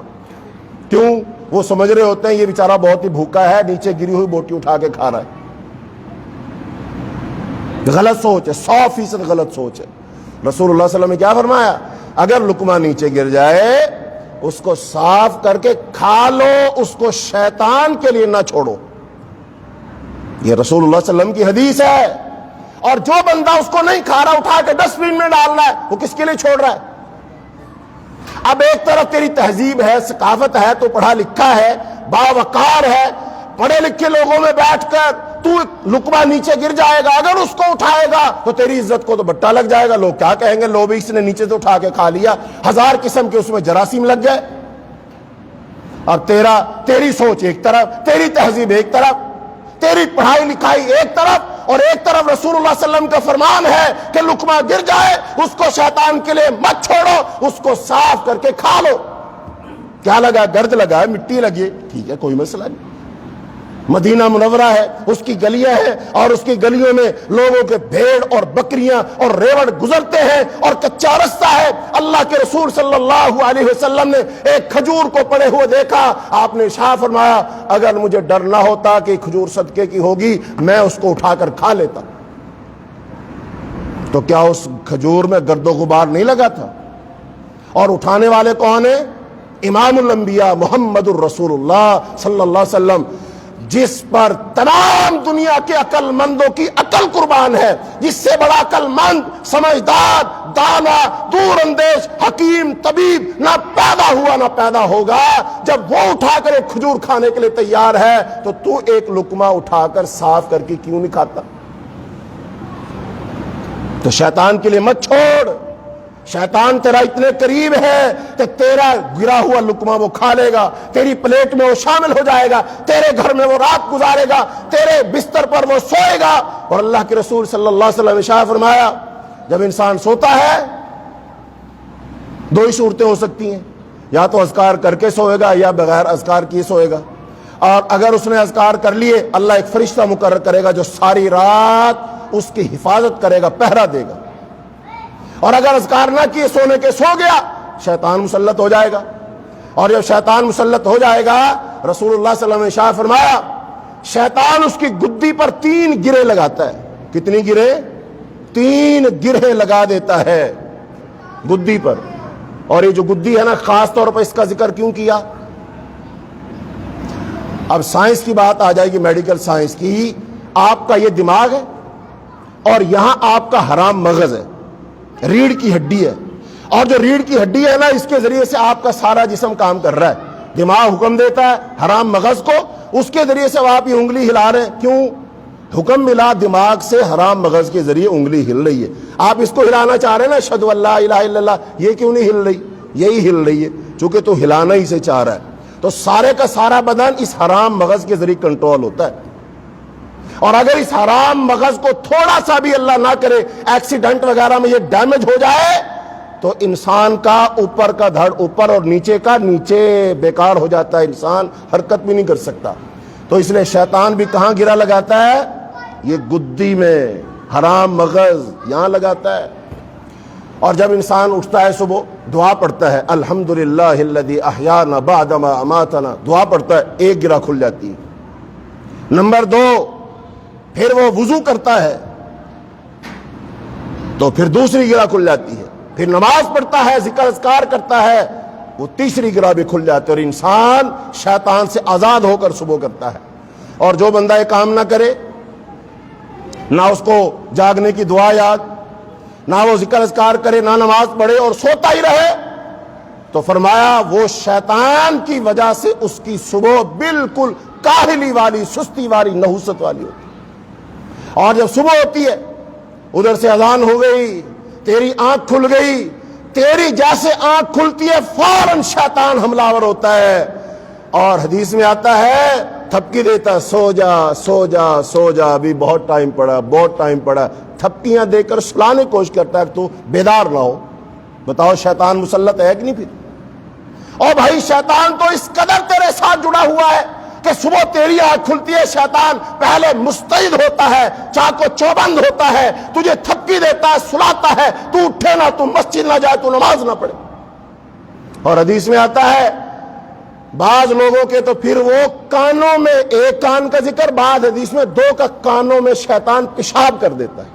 کیوں؟ وہ سمجھ رہے ہوتے ہیں یہ بیچارہ بہت ہی بھوکا ہے، نیچے گری ہوئی بوٹی اٹھا کے کھا رہا ہے۔ غلط سوچ ہے، 100% غلط سوچ ہے۔ رسول اللہ صلی اللہ علیہ وسلم نے کیا فرمایا؟ اگر لقمہ نیچے گر جائے اس کو صاف کر کے کھا لو، اس کو شیطان کے لیے نہ چھوڑو۔ یہ رسول اللہ صلی اللہ علیہ وسلم کی حدیث ہے۔ اور جو بندہ اس کو نہیں کھا رہا، اٹھا کے ڈسٹ بین میں ڈال رہا ہے، وہ کس کے لیے چھوڑ رہا ہے؟ اب ایک طرف تیری تہذیب ہے، ثقافت ہے، تو پڑھا لکھا ہے، باوقار ہے، پڑھے لکھے لوگوں میں بیٹھ کر تو لقمہ نیچے گر جائے گا، اگر اس کو اٹھائے گا تو تیری عزت کو تو بٹا لگ جائے گا، لوگ کیا کہیں گے، لو بھی اس نے نیچے سے اٹھا کے کھا لیا، 1000 قسم کے اس میں جراثیم لگ گئے۔ اب تیری سوچ ایک طرف، تیری تہذیب ایک طرف، تیری پڑھائی لکھائی ایک طرف، اور ایک طرف رسول اللہ صلی اللہ علیہ وسلم کا فرمان ہے کہ لقمہ گر جائے اس کو شیطان کے لیے مت چھوڑو، اس کو صاف کر کے کھا لو۔ کیا لگا؟ گرد لگا ہے، مٹی لگی، ٹھیک ہے، کوئی مسئلہ نہیں۔ مدینہ منورہ ہے، اس کی گلیاں ہیں، اور اس کی گلیوں میں لوگوں کے بھیڑ اور بکریاں اور ریوڑ گزرتے ہیں، اور کچا رستہ ہے۔ اللہ کے رسول صلی اللہ علیہ وسلم نے ایک کھجور کو پڑے ہوئے دیکھا، آپ نے ارشاد فرمایا، اگر مجھے ڈر نہ ہوتا کہ کھجور صدقے کی ہوگی میں اس کو اٹھا کر کھا لیتا۔ تو کیا اس کھجور میں گرد و غبار نہیں لگا تھا؟ اور اٹھانے والے کون ہیں؟ امام الانبیاء محمد الرسول اللہ صلی اللہ علیہ وسلم، جس پر تمام دنیا کے عقل مندوں کی عقل قربان ہے، جس سے بڑا عقل مند، سمجھدار، دانا، دور اندیش، حکیم، طبیب نہ پیدا ہوا نہ پیدا ہوگا۔ جب وہ اٹھا کر ایک کھجور کھانے کے لیے تیار ہے تو ایک لقمہ اٹھا کر صاف کر کے کیوں نہیں کھاتا؟ تو شیطان کے لیے مت چھوڑ، شیطان تیرا اتنے قریب ہے کہ تیرا گرا ہوا لقمہ وہ کھا لے گا، تیری پلیٹ میں وہ شامل ہو جائے گا، تیرے گھر میں وہ رات گزارے گا، تیرے بستر پر وہ سوئے گا۔ اور اللہ کے رسول صلی اللہ علیہ وسلم نے ارشاد فرمایا، جب انسان سوتا ہے دو ہی صورتیں ہو سکتی ہیں، یا تو اذکار کر کے سوئے گا یا بغیر اذکار کیے سوئے گا. اور اگر اس نے اذکار کر لیے اللہ ایک فرشتہ مقرر کرے گا جو ساری رات اس کی حفاظت کرے گا، پہرا دے گا. اور اگر اذکار نہ کیے سونے کے سو گیا شیطان مسلط ہو جائے گا. اور جب شیطان مسلط ہو جائے گا رسول اللہ صلی اللہ علیہ وسلم نے ارشاد فرمایا شیطان اس کی گدی پر 3 گرے لگاتا ہے. کتنی گرے؟ 3 گرے لگا دیتا ہے گدی پر. اور یہ جو گدی ہے نا، خاص طور پر اس کا ذکر کیوں کیا؟ اب سائنس کی بات آ جائے گی، میڈیکل سائنس کی. آپ کا یہ دماغ ہے اور یہاں آپ کا حرام مغز ہے، ریڑھ کی ہڈی ہے. اور جو ریڑھ کی ہڈی ہے نا، اس کے ذریعے سے آپ کا سارا جسم کام کر رہا ہے. دماغ حکم دیتا ہے حرام مغز کو، اس کے ذریعے سے آپ یہ انگلی ہلا رہے ہیں. کیوں؟ حکم ملا دماغ سے حرام مغز کے ذریعے انگلی ہل رہی ہے. آپ اس کو ہلانا چاہ رہے ہیں نا، اشہدو ان لا الہ الا اللہ، یہ کیوں نہیں ہل رہی؟ یہی ہل رہی ہے چونکہ تو ہلانا ہی سے چاہ رہا ہے. تو سارے کا سارا بدن اس حرام مغز کے ذریعے کنٹرول ہوتا ہے. اور اگر اس حرام مغز کو تھوڑا سا بھی اللہ نہ کرے ایکسیڈنٹ وغیرہ میں یہ ڈیمیج ہو جائے تو انسان کا اوپر کا دھڑ اوپر اور نیچے کا نیچے بیکار ہو جاتا ہے، انسان حرکت بھی نہیں کر سکتا. تو اس لیے شیطان بھی کہاں گرا لگاتا ہے؟ یہ گدی میں، حرام مغز یہاں لگاتا ہے. اور جب انسان اٹھتا ہے صبح دعا پڑھتا ہے الحمدللہ الذی احیانا بعد ما اماتنا، دعا پڑھتا ہے، ایک گرہ کھل جاتی ہے. نمبر 2، پھر وہ وضو کرتا ہے تو پھر دوسری گرہ کھل جاتی ہے. پھر نماز پڑھتا ہے، ذکر اذکار کرتا ہے، وہ تیسری گرہ بھی کھل جاتی ہے. اور انسان شیطان سے آزاد ہو کر صبح کرتا ہے. اور جو بندہ یہ کام نہ کرے، نہ اس کو جاگنے کی دعا یاد، نہ وہ ذکر اذکار کرے، نہ نماز پڑھے اور سوتا ہی رہے، تو فرمایا وہ شیطان کی وجہ سے اس کی صبح بالکل کاہلی والی، سستی والی، نحوست والی ہوتی. اور جب صبح ہوتی ہے ادھر سے اذان ہو گئی، تیری آنکھ کھل گئی، تیری جیسے آنکھ کھلتی ہے فوراً شیطان حملہ آور ہوتا ہے. اور حدیث میں آتا ہے تھپکی دیتا، سو جا سو جا سو جا، ابھی بہت ٹائم پڑا بہت ٹائم پڑا، تھپکیاں دے کر سلانے کی کوشش کرتا ہے کہ تو بیدار نہ ہو. بتاؤ شیطان مسلط ہے کہ نہیں پھر؟ اور بھائی شیطان تو اس قدر تیرے ساتھ جڑا ہوا ہے کہ صبح تیری آنکھ کھلتی ہے شیطان پہلے مستعد ہوتا ہے، چاق و چوبند ہوتا ہے، تجھے تھپکی دیتا ہے، سلاتا ہے، تو اٹھے نہ، تو مسجد نہ جائے، تو نماز نہ پڑھے. اور حدیث میں آتا ہے بعض لوگوں کے تو پھر وہ کانوں میں، ایک کان کا ذکر، بعض حدیث میں 2 کا کانوں میں شیطان پیشاب کر دیتا ہے.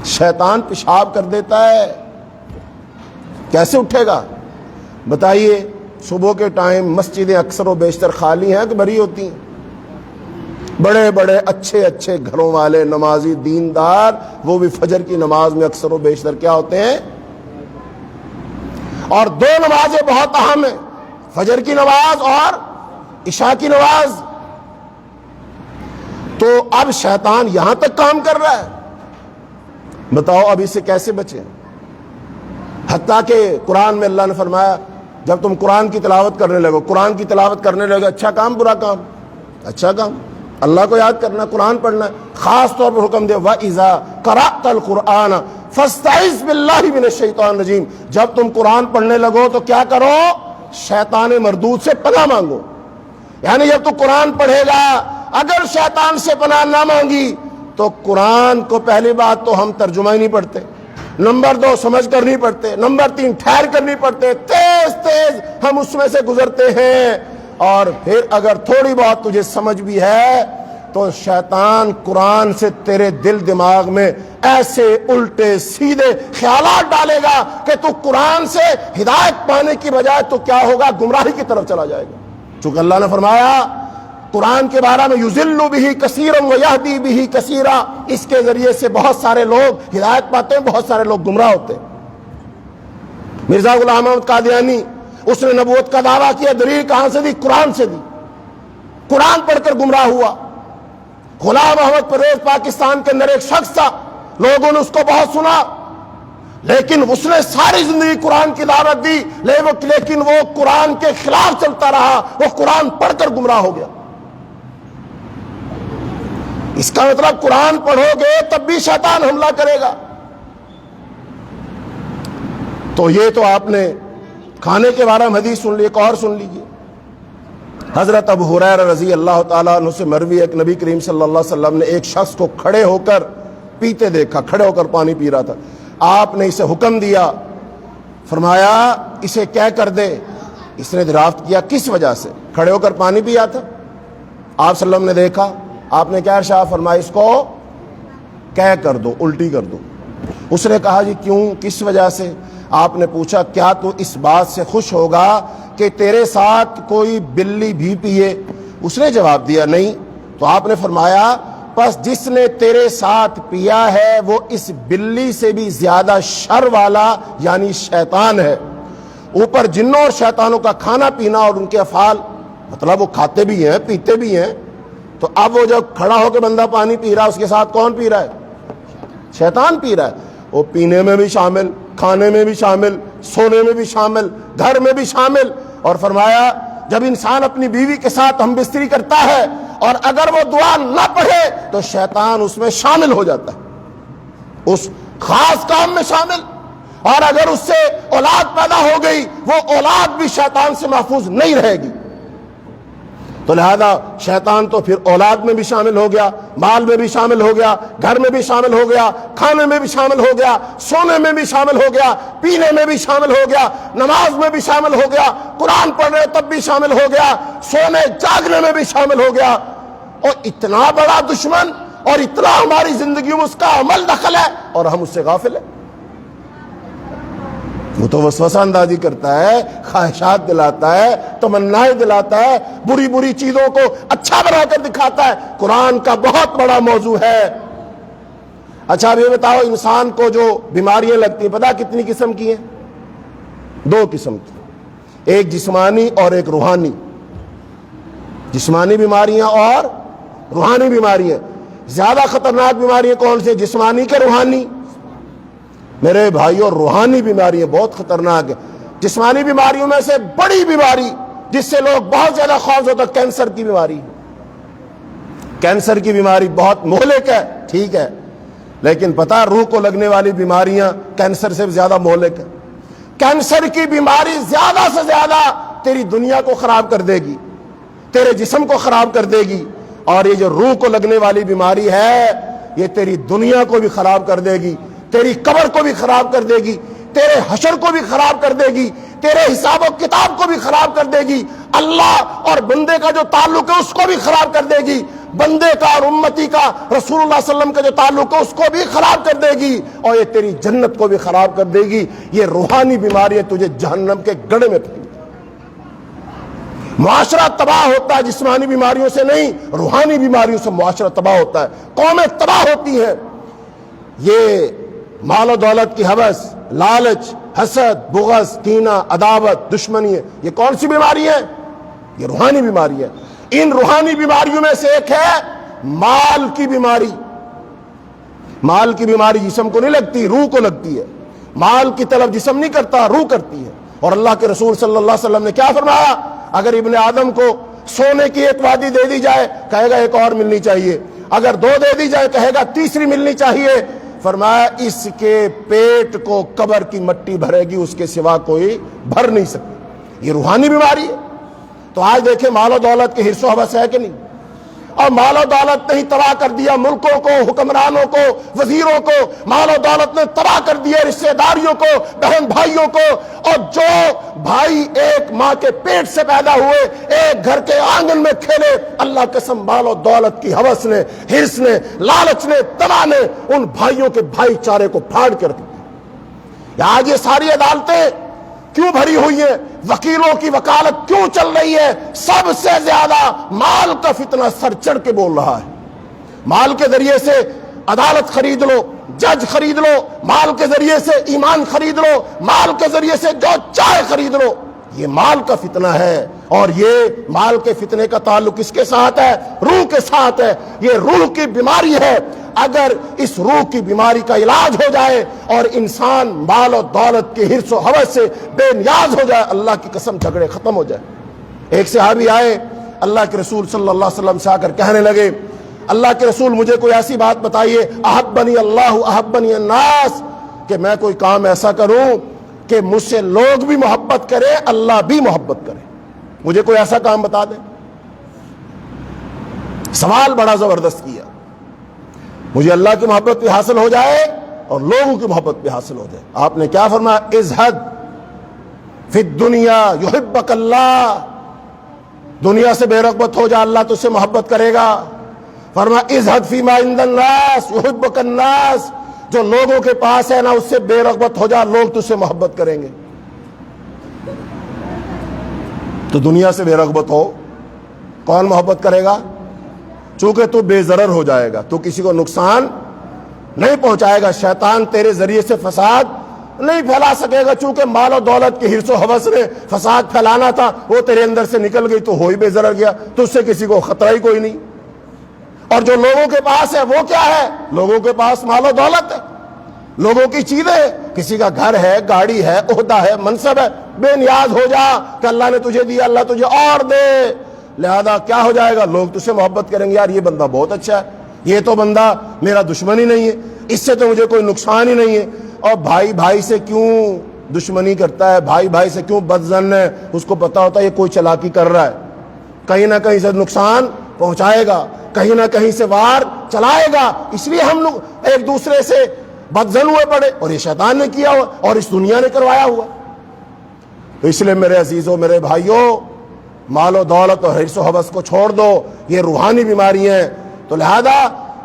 شیطان پیشاب کر دیتا ہے، کیسے اٹھے گا بتائیے؟ صبح کے ٹائم مسجدیں اکثر و بیشتر خالی ہیں کہ بھری ہوتی ہیں؟ بڑے بڑے اچھے اچھے گھروں والے نمازی دیندار وہ بھی فجر کی نماز میں اکثر و بیشتر کیا ہوتے ہیں؟ اور 2 نمازیں بہت اہم ہیں، فجر کی نماز اور عشاء کی نماز. تو اب شیطان یہاں تک کام کر رہا ہے، بتاؤ اب اس سے کیسے بچیں؟ حتیٰ کہ قرآن میں اللہ نے فرمایا جب تم قرآن کی تلاوت کرنے لگو، قرآن کی تلاوت کرنے لگو، اچھا کام برا کام؟ اچھا کام، اللہ کو یاد کرنا، قرآن پڑھنا. خاص طور پر حکم دے وَإِذَا قَرَأْتَ الْقُرْآنَ فَاسْتَعِذْ بِاللَّهِ مِنَ الشَّيْطَانِ الرَّجِيمِ. جب تم قرآن پڑھنے لگو تو کیا کرو؟ شیطان مردود سے پناہ مانگو. یعنی جب تو قرآن پڑھے گا اگر شیطان سے پناہ نہ مانگی تو قرآن کو پہلی بات تو ہم ترجمہ ہی نہیں پڑھتے، نمبر 2 سمجھ کر نہیں پڑھتے، نمبر 3 ٹھہر کر نہیں پڑھتے، تیز تیز ہم اس میں سے گزرتے ہیں. اور پھر اگر تھوڑی بہت تجھے سمجھ بھی ہے تو شیطان قرآن سے تیرے دل دماغ میں ایسے الٹے سیدھے خیالات ڈالے گا کہ تو قرآن سے ہدایت پانے کی بجائے تو کیا ہوگا؟ گمراہی کی طرف چلا جائے گا. چونکہ اللہ نے فرمایا قرآن کے بارے میں یضل بہ کثیرا ویہدی بہ کثیرا، اس کے ذریعے سے بہت سارے لوگ ہدایت پاتے ہیں، بہت سارے لوگ گمراہ ہوتے ہیں. مرزا غلام احمد قادیانی اس نے نبوت کا دعویٰ کیا، دلیل کہاں سے دی؟ قرآن سے دی. قرآن پڑھ کر گمراہ ہوا. غلام احمد پرویز پاکستان کے اندر ایک شخص تھا، لوگوں نے اس کو بہت سنا، لیکن اس نے ساری زندگی قرآن کی دعوت دی، لیکن وہ قرآن کے خلاف چلتا رہا، وہ قرآن پڑھ کر گمراہ ہو گیا. اس کا مطلب قرآن پڑھو گے تب بھی شیطان حملہ کرے گا. تو یہ تو آپ نے کھانے کے بارے میں حدیث سن لی، ایک اور سن لیجیے۔ حضرت ابو ہریرہ رضی اللہ تعالیٰ عنہ سے مروی ہے کہ نبی کریم صلی اللہ علیہ وسلم نے ایک شخص کو کھڑے ہو کر پیتے دیکھا، کھڑے ہو کر پانی پی رہا تھا۔ آپ نے اسے حکم دیا، فرمایا اسے کیا کر دے۔ اس نے دریافت کیا کس وجہ سے؟ کھڑے ہو کر پانی پیا تھا۔ آپ صلی اللہ علیہ وسلم نے دیکھا، آپ نے کیا ارشاد فرمایا، اس کو کیا کر دو، الٹی کر دو۔ اس نے کہا جی کیوں، کس وجہ سے؟ آپ نے پوچھا کیا تو اس بات سے خوش ہوگا کہ تیرے ساتھ کوئی بلی بھی پیے؟ اس نے جواب دیا نہیں۔ تو آپ نے فرمایا پس جس نے تیرے ساتھ پیا ہے وہ اس بلی سے بھی زیادہ شر والا یعنی شیطان ہے۔ اوپر جنوں اور شیطانوں کا کھانا پینا اور ان کے افعال، مطلب وہ کھاتے بھی ہیں پیتے بھی ہیں، تو اب وہ جب کھڑا ہو کے بندہ پانی پی رہا ہے اس کے ساتھ کون پی رہا ہے؟ شیطان پی رہا ہے۔ وہ پینے میں بھی شامل، کھانے میں بھی شامل، سونے میں بھی شامل، گھر میں بھی شامل۔ اور فرمایا جب انسان اپنی بیوی کے ساتھ ہم بستری کرتا ہے اور اگر وہ دعا نہ پڑھے تو شیطان اس میں شامل ہو جاتا ہے، اس خاص کام میں شامل۔ اور اگر اس سے اولاد پیدا ہو گئی وہ اولاد بھی شیطان سے محفوظ نہیں رہے گی۔ تو لہذا شیطان تو پھر اولاد میں بھی شامل ہو گیا، مال میں بھی شامل ہو گیا، گھر میں بھی شامل ہو گیا، کھانے میں بھی شامل ہو گیا، سونے میں بھی شامل ہو گیا، پینے میں بھی شامل ہو گیا، نماز میں بھی شامل ہو گیا، قرآن پڑھ رہے تب بھی شامل ہو گیا، سونے جاگنے میں بھی شامل ہو گیا۔ اور اتنا بڑا دشمن اور اتنا ہماری زندگی میں اس کا عمل دخل ہے اور ہم اس سے غافل ہیں۔ وہ تو وسوسہ اندازی کرتا ہے، خواہشات دلاتا ہے، تمنائیں دلاتا ہے، بری بری چیزوں کو اچھا بنا کر دکھاتا ہے۔ قرآن کا بہت بڑا موضوع ہے۔ اچھا اب یہ بتاؤ انسان کو جو بیماریاں لگتی ہیں پتہ کتنی قسم کی ہیں؟ 2 قسم کی، ایک جسمانی اور ایک روحانی۔ جسمانی بیماریاں اور روحانی بیماریاں۔ زیادہ خطرناک بیماریاں کون سی؟ جسمانی کے روحانی؟ میرے بھائیوں روحانی بیماریاں بہت خطرناک ہیں۔ جسمانی بیماریوں میں سے بڑی بیماری جس سے لوگ بہت زیادہ خوف ہوتا ہے کینسر کی بیماری۔ کینسر کی بیماری بہت مہلک ہے، ٹھیک ہے، لیکن پتہ روح کو لگنے والی بیماریاں کینسر سے زیادہ مہلک ہیں۔ کینسر کی بیماری زیادہ سے زیادہ تیری دنیا کو خراب کر دے گی، تیرے جسم کو خراب کر دے گی، اور یہ جو روح کو لگنے والی بیماری ہے یہ تیری دنیا کو بھی خراب کر دے گی، تیری قبر کو بھی خراب کر دے گی، تیرے حشر کو بھی خراب کر دے گی، تیرے حساب و کتاب کو بھی خراب کر دے گی، اللہ اور بندے کا جو تعلق ہے اس کو بھی خراب کر دے گی، بندے کا اور امتی کا رسول اللہ صلی اللہ علیہ وسلم کا جو تعلق ہے اس کو بھی خراب کر دے گی، اور یہ تیری جنت کو بھی خراب کر دے گی۔ یہ روحانی بیماری ہے، تجھے جہنم کے گڑھے میں پھینک۔ معاشرہ تباہ ہوتا ہے جسمانی بیماریوں سے نہیں، روحانی بیماریوں سے معاشرہ تباہ ہوتا ہے، قومیں تباہ ہوتی ہیں۔ یہ مال و دولت کی ہوس، لالچ، حسد، بغض، کینہ، عداوت، دشمنی ہے، یہ کون سی بیماری ہے؟ یہ روحانی بیماری ہے۔ ان روحانی بیماریوں میں سے ایک ہے مال کی بیماری۔ مال کی بیماری جسم کو نہیں لگتی، روح کو لگتی ہے۔ مال کی طلب جسم نہیں کرتا، روح کرتی ہے۔ اور اللہ کے رسول صلی اللہ علیہ وسلم نے کیا فرمایا؟ اگر ابن آدم کو سونے کی ایک وادی دے دی جائے کہے گا ایک اور ملنی چاہیے، اگر 2 دے دی جائے کہے گا تیسری ملنی چاہیے۔ فرمایا اس کے پیٹ کو قبر کی مٹی بھرے گی، اس کے سوا کوئی بھر نہیں سکتی۔ یہ روحانی بیماری ہے۔ تو آج دیکھیں مال و دولت کے حرص و حوث ہے کہ نہیں؟ اور مال و دولت نے ہی تباہ کر دیا ملکوں کو، حکمرانوں کو، وزیروں کو۔ مال و دولت نے تباہ کر دیا رشتہ داریوں کو، بہن بھائیوں کو۔ اور جو بھائی ایک ماں کے پیٹ سے پیدا ہوئے، ایک گھر کے آنگن میں کھیلے، اللہ قسم مال و دولت کی ہوس نے، حرص نے، لالچ نے، تما نے ان بھائیوں کے بھائی چارے کو پھاڑ کر دیا۔ آج یہ ساری عدالتیں کیوں بھری ہوئی ہیں؟ وکیلوں کی وکالت کیوں چل رہی ہے؟ سب سے زیادہ مال کا فتنہ سر چڑھ کے بول رہا ہے۔ مال کے ذریعے سے عدالت خرید لو، جج خرید لو، مال کے ذریعے سے ایمان خرید لو، مال کے ذریعے سے جو چاہے خرید لو۔ یہ مال کا فتنہ ہے، اور یہ مال کے فتنے کا تعلق کس کے ساتھ ہے؟ روح کے ساتھ ہے۔ یہ روح کی بیماری ہے۔ اگر اس روح کی بیماری کا علاج ہو جائے اور انسان مال و دولت کے حرص و ہوس سے بے نیاز ہو جائے، اللہ کی قسم جھگڑے ختم ہو جائے۔ ایک صحابی آئے اللہ کے رسول صلی اللہ علیہ وسلم سے آ کر کہنے لگے، اللہ کے رسول مجھے کوئی ایسی بات بتائیے، احبنی اللہ احبنی الناس، کہ میں کوئی کام ایسا کروں کہ مجھ سے لوگ بھی محبت کرے، اللہ بھی محبت کرے. مجھے کوئی ایسا کام بتا دے. سوال بڑا زبردست کیا. مجھے اللہ کی محبت بھی حاصل ہو جائے اور لوگوں کی محبت بھی حاصل ہو جائے. آپ نے کیا فرمایا؟ ازہد فی الدنیا یحبک اللہ. دنیا سے بے رغبت ہو جا، اللہ تجھ سے محبت کرے گا. فرمایا ازہد فیما عند الناس یحبک الناس. جو لوگوں کے پاس ہے نا، اس سے بے رغبت ہو جا، لوگ تجھ سے محبت کریں گے. تو دنیا سے بے رغبت ہو، کون محبت کرے گا؟ چونکہ تو بے ضرر ہو جائے گا، تو کسی کو نقصان نہیں پہنچائے گا. شیطان تیرے ذریعے سے فساد نہیں پھیلا سکے گا، چونکہ مال و دولت کے حرص و ہوس نے فساد پھیلانا تھا، وہ تیرے اندر سے نکل گئی تو ہو ہی بے ضرر گیا. تو اس سے کسی کو خطرہ ہی کوئی نہیں. اور جو لوگوں کے پاس ہے وہ کیا ہے؟ لوگوں کے پاس مال و دولت ہے، لوگوں کی چیزیں. کسی کا گھر ہے، گاڑی ہے، عہدہ ہے، منصب ہے. بے نیاز ہو جا کہ اللہ نے تجھے دیا، اللہ تجھے اور دے. لہذا کیا ہو جائے گا؟ لوگ تجھ سے محبت کریں گے. یار یہ بندہ بہت اچھا ہے، یہ تو بندہ میرا دشمن ہی نہیں ہے، اس سے تو مجھے کوئی نقصان ہی نہیں ہے. اور بھائی بھائی سے کیوں دشمنی کرتا ہے، بھائی بھائی سے کیوں بدظن ہے؟ اس کو پتا ہوتا ہے یہ کوئی چلاکی کر رہا ہے، کہیں نہ کہیں سے نقصان پہنچائے گا، کہیں نہ کہیں سے وار چلائے گا. اس لیے ہم لوگ ایک دوسرے سے بدظن ہوئے پڑے، اور یہ شیطان نے کیا ہوا اور اس دنیا نے کروایا ہوا. تو اس لیے میرے عزیزوں، میرے بھائیوں، مال و دولت اور حرص و ہوس کو چھوڑ دو. یہ روحانی بیماری ہیں. تو لہذا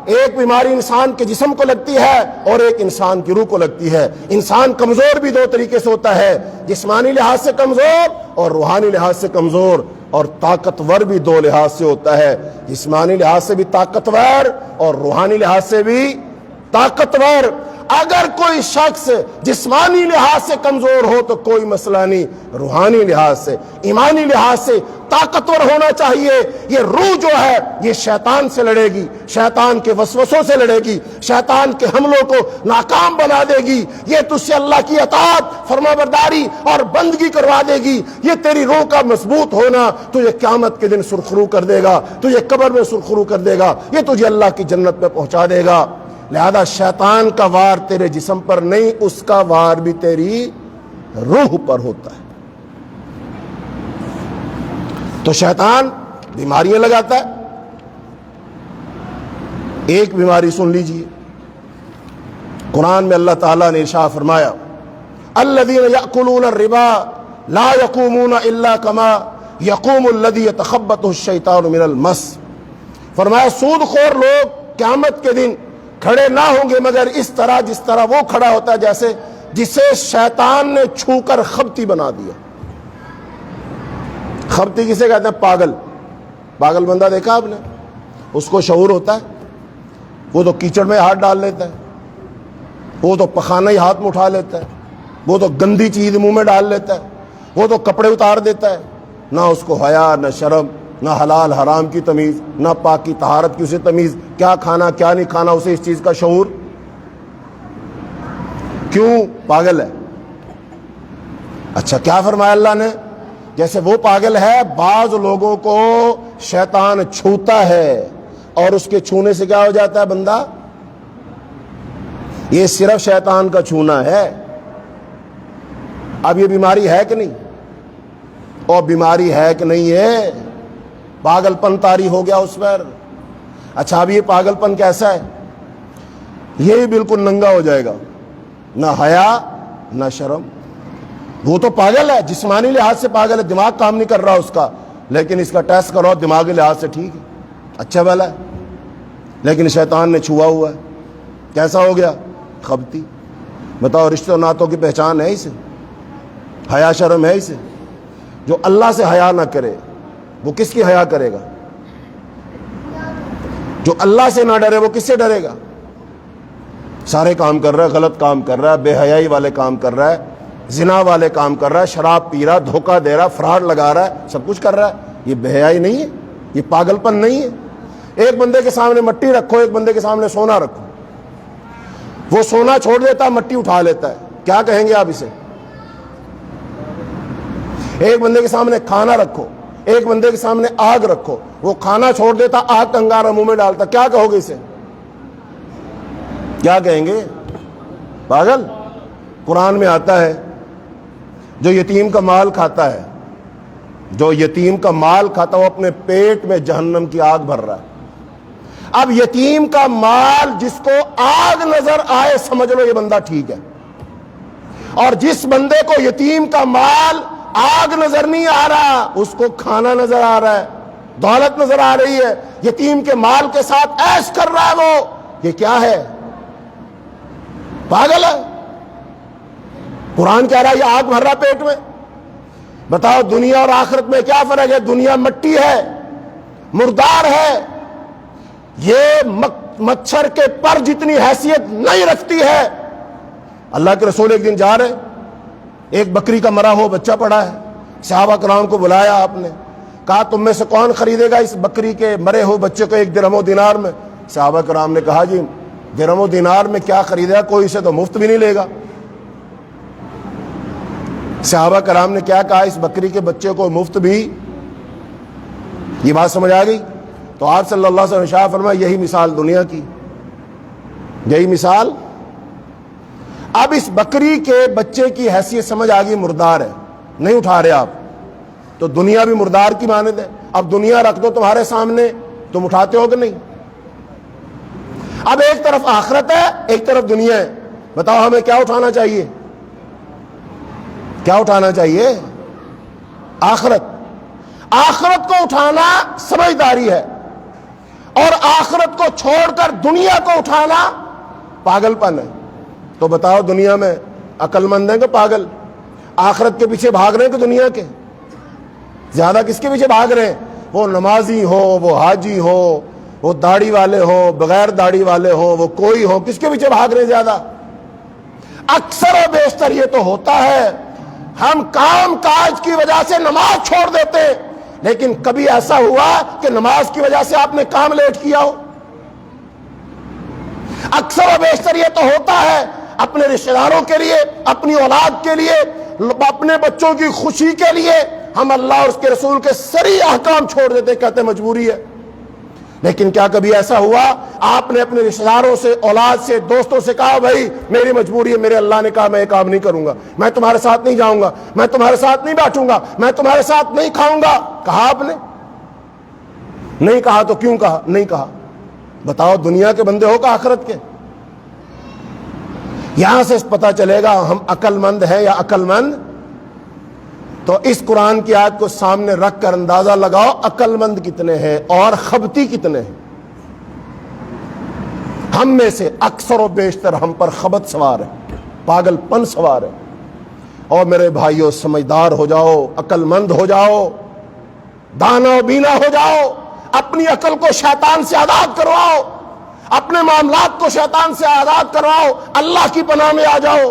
ایک بیماری انسان کے جسم کو لگتی ہے اور ایک انسان کی روح کو لگتی ہے. انسان کمزور بھی دو طریقے سے ہوتا ہے، جسمانی لحاظ سے کمزور اور روحانی لحاظ سے کمزور. اور طاقتور بھی دو لحاظ سے ہوتا ہے، جسمانی لحاظ سے بھی طاقتور اور روحانی لحاظ سے بھی طاقتور. اگر کوئی شخص جسمانی لحاظ سے کمزور ہو تو کوئی مسئلہ نہیں، روحانی لحاظ سے، ایمانی لحاظ سے طاقتور ہونا چاہیے. یہ روح جو ہے یہ شیطان سے لڑے گی، شیطان کے وسوسوں سے لڑے گی، شیطان کے حملوں کو ناکام بنا دے گی. یہ تجھ سے اللہ کی اطاعت، فرمانبرداری اور بندگی کروا دے گی. یہ تیری روح کا مضبوط ہونا تجھے قیامت کے دن سرخرو کر دے گا، تجھے قبر میں سرخرو کر دے گا، یہ تجھے اللہ کی جنت میں پہنچا دے گا. لہذا شیطان کا وار تیرے جسم پر نہیں، اس کا وار بھی تیری روح پر ہوتا ہے. تو شیطان بیماریاں لگاتا ہے. ایک بیماری سن لیجئے، قرآن میں اللہ تعالیٰ نے ارشاد فرمایا الذین یأکلون الربا لا یقومون الا کما یقوم الذی یتخبطہ الشیطان من المس. فرمایا سود خور لوگ قیامت کے دن کھڑے نہ ہوں گے مگر اس طرح جس طرح وہ کھڑا ہوتا ہے جیسے جسے شیطان نے چھو کر خبتی بنا دیا. خبتی کسے کہتے ہیں؟ پاگل. پاگل بندہ دیکھا آپ نے؟ اس کو شعور ہوتا ہے، وہ تو کیچڑ میں ہاتھ ڈال لیتا ہے، وہ تو پخانہ ہی ہاتھ میں اٹھا لیتا ہے، وہ تو گندی چیز منہ میں ڈال لیتا ہے، وہ تو کپڑے اتار دیتا ہے. نہ اس کو حیا، نہ شرم، نہ حلال حرام کی تمیز، نہ پاکی طہارت کی اسے تمیز، کیا کھانا کیا نہیں کھانا اسے اس چیز کا شعور. کیوں؟ پاگل ہے. اچھا کیا فرمایا اللہ نے؟ جیسے وہ پاگل ہے، بعض لوگوں کو شیطان چھوتا ہے اور اس کے چھونے سے کیا ہو جاتا ہے بندہ؟ یہ صرف شیطان کا چھونا ہے. اب یہ بیماری ہے کہ نہیں؟ اور بیماری ہے کہ نہیں ہے؟ پاگل پن طاری ہو گیا اس پر. اچھا اب یہ پاگل پن کیسا ہے؟ یہ بالکل ننگا ہو جائے گا، نہ حیا نہ شرم. وہ تو پاگل ہے، جسمانی لحاظ سے پاگل ہے، دماغ کام نہیں کر رہا اس کا، لیکن اس کا ٹیسٹ کرو دماغی لحاظ سے ٹھیک ہے، اچھا بھلا ہے. لیکن شیطان نے چھوا ہوا ہے. کیسا ہو گیا؟ خبتی. بتاؤ رشتوں ناتوں کی پہچان ہے اسے؟ حیا شرم ہے اسے؟ جو اللہ سے حیا نہ کرے وہ کس کی حیا کرے گا؟ جو اللہ سے نہ ڈرے وہ کس سے ڈرے گا؟ سارے کام کر رہا ہے، غلط کام کر رہا ہے، بے حیائی والے کام کر رہا ہے، زنا والے کام کر رہا ہے، شراب پی رہا، دھوکہ دے رہا، فراڈ لگا رہا ہے، سب کچھ کر رہا ہے. یہ بے حیائی نہیں ہے، یہ پاگل پن نہیں ہے. ایک بندے کے سامنے مٹی رکھو، ایک بندے کے سامنے سونا رکھو، وہ سونا چھوڑ دیتا ہے، مٹی اٹھا لیتا ہے، کیا کہیں گے آپ اسے؟ ایک بندے کے سامنے کھانا رکھو، ایک بندے کے سامنے آگ رکھو، وہ کھانا چھوڑ دیتا، آگ کا انگارہ منہ میں ڈالتا، کیا کہو گے اسے؟ کیا کہیں گے؟ پاگل. قرآن میں آتا ہے جو یتیم کا مال کھاتا ہے، جو یتیم کا مال کھاتا ہے وہ اپنے پیٹ میں جہنم کی آگ بھر رہا ہے۔ اب یتیم کا مال جس کو آگ نظر آئے سمجھ لو یہ بندہ ٹھیک ہے، اور جس بندے کو یتیم کا مال آگ نظر نہیں آ رہا، اس کو کھانا نظر آ رہا ہے، دولت نظر آ رہی ہے، یتیم کے مال کے ساتھ عیش کر رہا ہے، وہ یہ کیا ہے؟ پاگل ہے۔ قرآن کہہ رہا ہے یہ آگ بھر رہا پیٹ میں۔ بتاؤ دنیا اور آخرت میں کیا فرق ہے؟ دنیا مٹی ہے، مردار ہے، یہ مچھر کے پر جتنی حیثیت نہیں رکھتی ہے۔ اللہ کے رسول ایک دن جا رہے، ایک بکری کا مرا ہوا بچہ پڑا ہے، صحابہ کرام کو بلایا آپ نے، کہا تم میں سے کون خریدے گا اس بکری کے مرے ہوئے بچے کو 1 درہم و دینار میں؟ صحابہ کرام نے کہا جی درہم و دینار میں کیا خریدے گا، کوئی اسے تو مفت بھی نہیں لے گا۔ صحابہ کرام نے کیا کہا؟ اس بکری کے بچے کو مفت بھی۔ یہ بات سمجھ آ گئی؟ تو آپ صلی اللہ علیہ وسلم شاہ فرمایا یہی مثال دنیا کی، یہی مثال۔ اب اس بکری کے بچے کی حیثیت سمجھ آ گئی، مردار ہے، نہیں اٹھا رہے آپ، تو دنیا بھی مردار کی مانند ہے۔ اب دنیا رکھ دو تمہارے سامنے، تم اٹھاتے ہو کہ نہیں؟ اب ایک طرف آخرت ہے، ایک طرف دنیا ہے، بتاؤ ہمیں کیا اٹھانا چاہیے؟ کیا اٹھانا چاہیے؟ آخرت۔ آخرت کو اٹھانا سمجھداری ہے، اور آخرت کو چھوڑ کر دنیا کو اٹھانا پاگل پن ہے۔ تو بتاؤ دنیا میں عقل مند ہیں کہ پاگل؟ آخرت کے پیچھے بھاگ رہے ہیں کہ دنیا کے؟ زیادہ کس کے پیچھے بھاگ رہے ہیں؟ وہ نمازی ہو، وہ حاجی ہو، وہ داڑھی والے ہو، بغیر داڑھی والے ہو، وہ کوئی ہو، کس کے پیچھے بھاگ رہے ہیں زیادہ؟ اکثر و بیشتر یہ تو ہوتا ہے ہم کام کاج کی وجہ سے نماز چھوڑ دیتے ہیں، لیکن کبھی ایسا ہوا کہ نماز کی وجہ سے آپ نے کام لیٹ کیا ہو؟ اکثر و بیشتر یہ تو ہوتا ہے اپنے رشتہ داروں کے لیے، اپنی اولاد کے لیے، اپنے بچوں کی خوشی کے لیے ہم اللہ اور اس کے رسول کے صریح احکام چھوڑ دیتے، کہتے مجبوری ہے۔ لیکن کیا کبھی ایسا ہوا آپ نے اپنے رشتہ داروں سے، اولاد سے، دوستوں سے کہا بھائی میری مجبوری ہے، میرے اللہ نے کہا میں یہ کام نہیں کروں گا، میں تمہارے ساتھ نہیں جاؤں گا، میں تمہارے ساتھ نہیں بیٹھوں گا، میں تمہارے ساتھ نہیں کھاؤں گا؟ کہا آپ نے؟ نہیں کہا تو کیوں کہا؟ نہیں کہا۔ بتاؤ دنیا کے بندے ہو کہ آخرت کے؟ یہاں سے پتہ چلے گا ہم عقل مند ہیں یا عقل مند۔ تو اس قرآن کی آیت کو سامنے رکھ کر اندازہ لگاؤ عقل مند کتنے ہیں اور خبتی کتنے ہیں۔ ہم میں سے اکثر و بیشتر ہم پر خبت سوار ہے، پاگل پن سوار ہے۔ اور میرے بھائیوں سمجھدار ہو جاؤ، عقل مند ہو جاؤ، دانا و بینا ہو جاؤ، اپنی عقل کو شیطان سے آزاد کرواؤ، اپنے معاملات کو شیطان سے آزاد کرواؤ، اللہ کی پناہ میں آ جاؤ،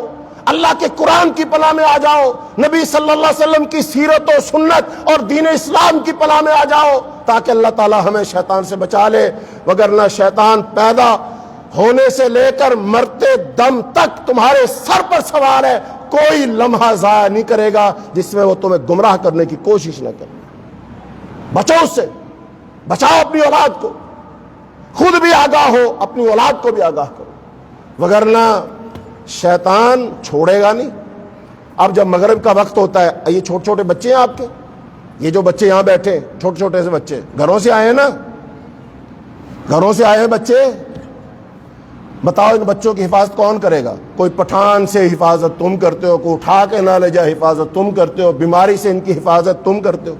اللہ کے قرآن کی پناہ میں آ جاؤ، نبی صلی اللہ علیہ وسلم کی سیرت و سنت اور دین اسلام کی پناہ میں آ جاؤ، تاکہ اللہ تعالی ہمیں شیطان سے بچا لے۔ وگرنہ شیطان پیدا ہونے سے لے کر مرتے دم تک تمہارے سر پر سوار ہے، کوئی لمحہ ضائع نہیں کرے گا جس میں وہ تمہیں گمراہ کرنے کی کوشش نہ کرے۔ بچو اس سے، بچاؤ اپنی اولاد کو، خود بھی آگاہ ہو، اپنی اولاد کو بھی آگاہ کرو، وگرنہ شیطان چھوڑے گا نہیں۔ اب جب مغرب کا وقت ہوتا ہے، یہ چھوٹے چھوٹے بچے ہیں آپ کے، یہ جو بچے یہاں بیٹھے چھوٹے چھوٹے سے بچے گھروں سے آئے ہیں نا، گھروں سے آئے ہیں بچے، بتاؤ ان بچوں کی حفاظت کون کرے گا؟ کوئی پٹھان سے حفاظت تم کرتے ہو، کوئی اٹھا کے نہ لے جائے حفاظت تم کرتے ہو، بیماری سے ان کی حفاظت تم کرتے ہو۔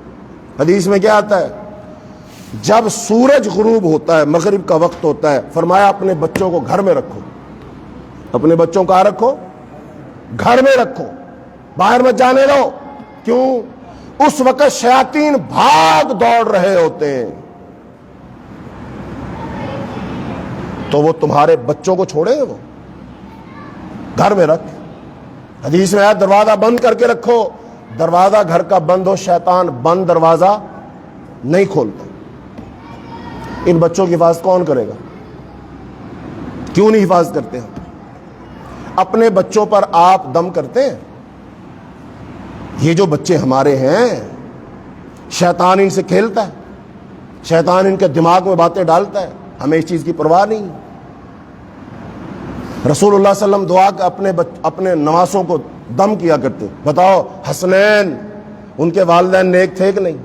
حدیث میں کیا آتا ہے؟ جب سورج غروب ہوتا ہے، مغرب کا وقت ہوتا ہے، فرمایا اپنے بچوں کو گھر میں رکھو۔ اپنے بچوں کو کہاں رکھو؟ گھر میں رکھو، باہر مت جانے دو۔ کیوں؟ اس وقت شیاطین بھاگ دوڑ رہے ہوتے ہیں، تو وہ تمہارے بچوں کو چھوڑیں گے؟ وہ گھر میں رکھ۔ حدیث میں ہے دروازہ بند کر کے رکھو، دروازہ گھر کا بند ہو، شیطان بند دروازہ نہیں کھولتا۔ ان بچوں کی حفاظت کون کرے گا؟ کیوں نہیں حفاظت کرتے ہم؟ اپنے بچوں پر آپ دم کرتے ہیں؟ یہ جو بچے ہمارے ہیں، شیطان ان سے کھیلتا ہے، شیطان ان کے دماغ میں باتیں ڈالتا ہے، ہمیں اس چیز کی پرواہ نہیں۔ رسول اللہ صلی اللہ علیہ وسلم دعا اپنے نواسوں کو دم کیا کرتے. بتاؤ حسنین ان کے والدین نیک تھے کہ نہیں؟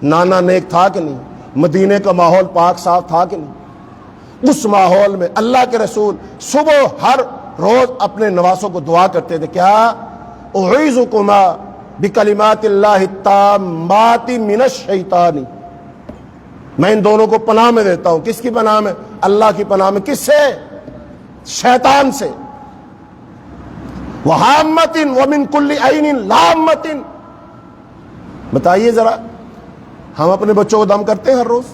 نانا نیک تھا کہ نہیں؟ مدینے کا ماحول پاک صاف تھا کہ نہیں؟ اس ماحول میں اللہ کے رسول صبح ہر روز اپنے نواسوں کو دعا کرتے تھے. کیا؟ اعیذکما بکلمات اللہ التامات من الشیطان. میں ان دونوں کو پناہ میں دیتا ہوں. کس کی پناہ میں؟ اللہ کی پناہ میں. کس سے؟ شیطان سے. وہامۃ ومن کل عین لامۃ. بتائیے ذرا ہم اپنے بچوں کو دم کرتے ہیں ہر روز؟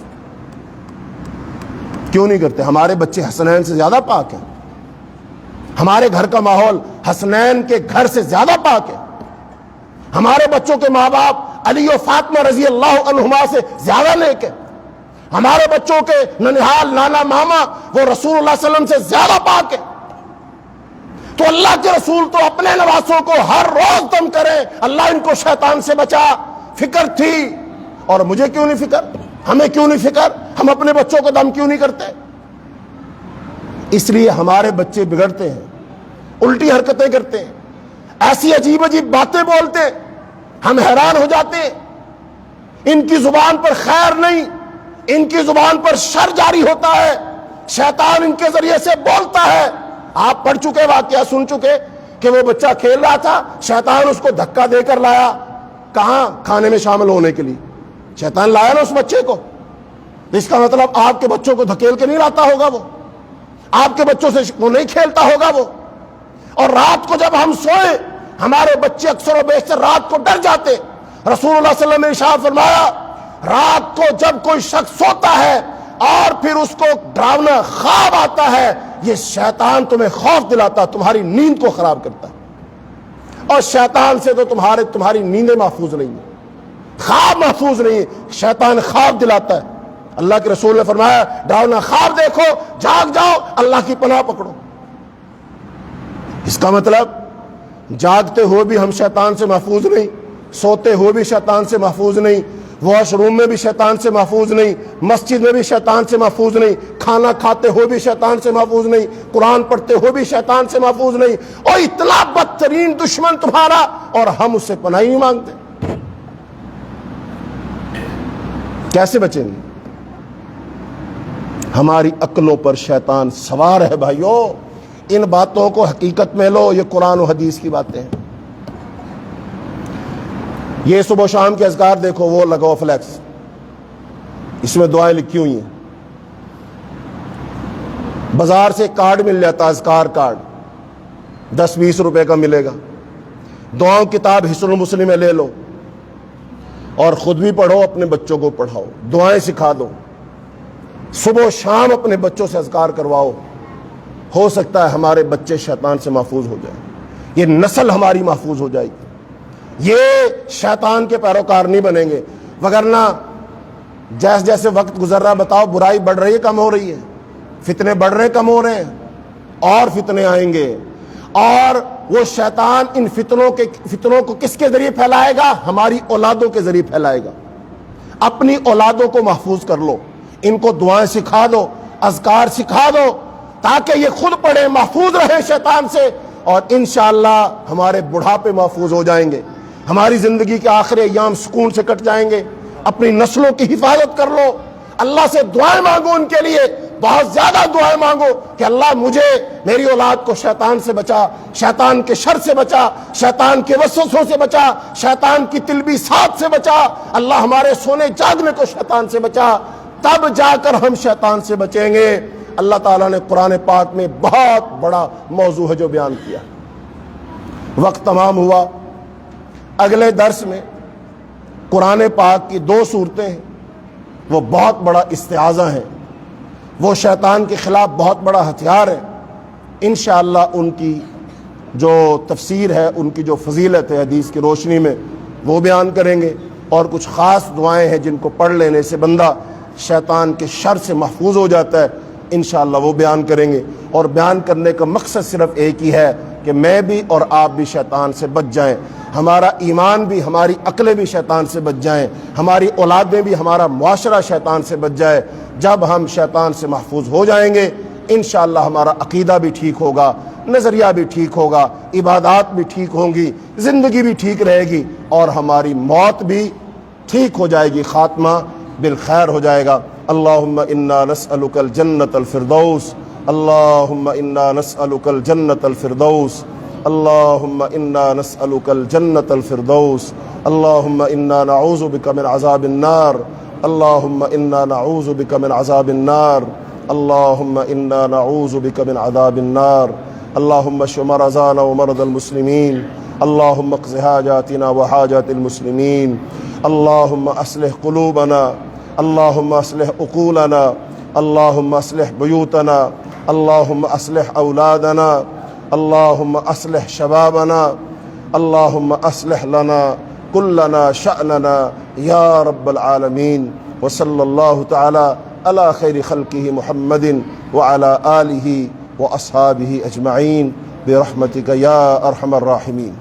کیوں نہیں کرتے؟ ہمارے بچے حسنین سے زیادہ پاک ہیں. ہمارے گھر کا ماحول حسنین کے گھر سے زیادہ پاک ہے. ہمارے بچوں کے ماں باپ علی و فاطمہ رضی اللہ عنہما سے زیادہ نیک ہے. ہمارے بچوں کے ننہال نانا ماما وہ رسول اللہ صلی اللہ علیہ وسلم سے زیادہ پاک ہے. تو اللہ کے رسول تو اپنے نواسوں کو ہر روز دم کریں اللہ ان کو شیطان سے بچا. فکر تھی. اور مجھے کیوں نہیں فکر؟ ہمیں کیوں نہیں فکر؟ ہم اپنے بچوں کو دم کیوں نہیں کرتے؟ اس لیے ہمارے بچے بگڑتے ہیں, الٹی حرکتیں کرتے ہیں, ایسی عجیب عجیب باتیں بولتے ہیں. ہم حیران ہو جاتے ہیں. ان کی زبان پر خیر نہیں, ان کی زبان پر شر جاری ہوتا ہے. شیطان ان کے ذریعے سے بولتا ہے. آپ پڑھ چکے, واقعہ سن چکے کہ وہ بچہ کھیل رہا تھا, شیطان اس کو دھکا دے کر لایا. کہاں؟ کھانے میں شامل ہونے کے لیے. شیطان لایا نا اس بچے کو. اس کا مطلب آپ کے بچوں کو دھکیل کے نہیں لاتا ہوگا, وہ آپ کے بچوں سے وہ نہیں کھیلتا ہوگا وہ. اور رات کو جب ہم سوئے, ہمارے بچے اکثر و بیشتر رات کو ڈر جاتے. رسول اللہ صلی اللہ علیہ وسلم نے ارشاد فرمایا, رات کو جب کوئی شخص سوتا ہے اور پھر اس کو ڈراونا خواب آتا ہے, یہ شیطان تمہیں خوف دلاتا, تمہاری نیند کو خراب کرتا ہے. اور شیطان سے تو تمہاری نیندیں محفوظ نہیں ہیں, خواب محفوظ نہیں ہے. شیطان خواب دلاتا ہے. اللہ کے رسول نے فرمایا ڈراونا خواب دیکھو, جاگ جاؤ, اللہ کی پناہ پکڑو. اس کا مطلب جاگتے ہوئے بھی ہم شیطان سے محفوظ نہیں, سوتے ہوئے بھی شیطان سے محفوظ نہیں, واش روم میں بھی شیطان سے محفوظ نہیں, مسجد میں بھی شیطان سے محفوظ نہیں, کھانا کھاتے ہوئے بھی شیطان سے محفوظ نہیں, قرآن پڑھتے ہوئے بھی شیطان سے محفوظ نہیں. اور اتنا بدترین دشمن تمہارا, اور ہم اس سے پناہ نہیں مانگتے. کیسے بچیں گے؟ ہماری عقلوں پر شیطان سوار ہے بھائیو. ان باتوں کو حقیقت میں لو, یہ قرآن و حدیث کی باتیں ہیں. یہ صبح و شام کے اذکار دیکھو, وہ لگاؤ فلیکس, اس میں دعائیں لکھی ہوئی ہیں. بازار سے کارڈ مل جاتا, اذکار کارڈ, 10-20 روپے کا ملے گا. دعاؤں کتاب حصن المسلم میں لے لو اور خود بھی پڑھو, اپنے بچوں کو پڑھاؤ, دعائیں سکھا دو. صبح و شام اپنے بچوں سے اذکار کرواؤ. ہو سکتا ہے ہمارے بچے شیطان سے محفوظ ہو جائیں, یہ نسل ہماری محفوظ ہو جائے گی, یہ شیطان کے پیروکار نہیں بنیں گے. وگرنہ جیسے جیسے وقت گزر رہا, بتاؤ برائی بڑھ رہی ہے کم ہو رہی ہے؟ فتنے بڑھ رہے کم ہو رہے ہیں؟ اور فتنے آئیں گے. اور وہ شیطان ان فتنوں کو کس کے ذریعے پھیلائے گا؟ ہماری اولادوں کے ذریعے پھیلائے گا. اپنی اولادوں کو محفوظ کر لو, ان کو دعائیں سکھا دو, اذکار سکھا دو, تاکہ یہ خود پڑھیں, محفوظ رہیں شیطان سے, اور انشاءاللہ ہمارے بڑھاپے محفوظ ہو جائیں گے. ہماری زندگی کے آخری ایام سکون سے کٹ جائیں گے. اپنی نسلوں کی حفاظت کر لو. اللہ سے دعائیں مانگو, ان کے لیے بہت زیادہ دعائیں مانگو کہ اللہ مجھے, میری اولاد کو شیطان سے بچا, شیطان کے شر سے بچا, شیطان کے وسوسوں سے بچا, شیطان کی تلبیسات سے بچا. اللہ ہمارے سونے جاگنے کو شیطان سے بچا, تب جا کر ہم شیطان سے بچیں گے. اللہ تعالیٰ نے قرآن پاک میں بہت بڑا موضوع ہے جو بیان کیا. وقت تمام ہوا. اگلے درس میں قرآن پاک کی 2 صورتیں ہیں, وہ بہت بڑا استعاذہ ہیں, وہ شیطان کے خلاف بہت بڑا ہتھیار ہے. انشاءاللہ ان کی جو تفسیر ہے, ان کی جو فضیلت ہے حدیث کی روشنی میں, وہ بیان کریں گے. اور کچھ خاص دعائیں ہیں جن کو پڑھ لینے سے بندہ شیطان کے شر سے محفوظ ہو جاتا ہے, انشاءاللہ وہ بیان کریں گے. اور بیان کرنے کا مقصد صرف ایک ہی ہے کہ میں بھی اور آپ بھی شیطان سے بچ جائیں, ہمارا ایمان بھی, ہماری عقلیں بھی شیطان سے بچ جائیں, ہماری اولادیں بھی, ہمارا معاشرہ شیطان سے بچ جائے. جب ہم شیطان سے محفوظ ہو جائیں گے, انشاءاللہ ہمارا عقیدہ بھی ٹھیک ہوگا، نظریہ بھی ٹھیک ہوگا، عبادات بھی ٹھیک ہوں گی، زندگی بھی ٹھیک رہے گی، اور ہماری موت بھی ٹھیک ہو جائے گی، خاتمہ بالخیر ہو جائے گا۔ اللہم انا نسألک الجنت الفردوس، اللہم انا نسألک الجنت الفردوس، اللہم انا نسألک الجنت الفردوس، اللہم انا نعوذ بک من عذاب النار، اللہم انا نعوذ بک من عذاب النار، اللہم انا نعوذ بک من عذاب النار، اللہم اشف مرضانا ومرضى المسلمین، اللہم اقض حاجاتنا وحاجات المسلمین، اللہم اصلح قلوبنا، اللہم اصلح عقولنا، اللہم اصلح بیوتنا، اللہم اصلح اولادنا، اللہم اصلح شبابنا، اللہم اصلح لنا کلنا شأننا یا رب العالمین، وصلی اللہ تعالی علی خیر خلقہ محمد وعلی آلہ واصحابہ اجمعین برحمتک یا ارحم الراحمین۔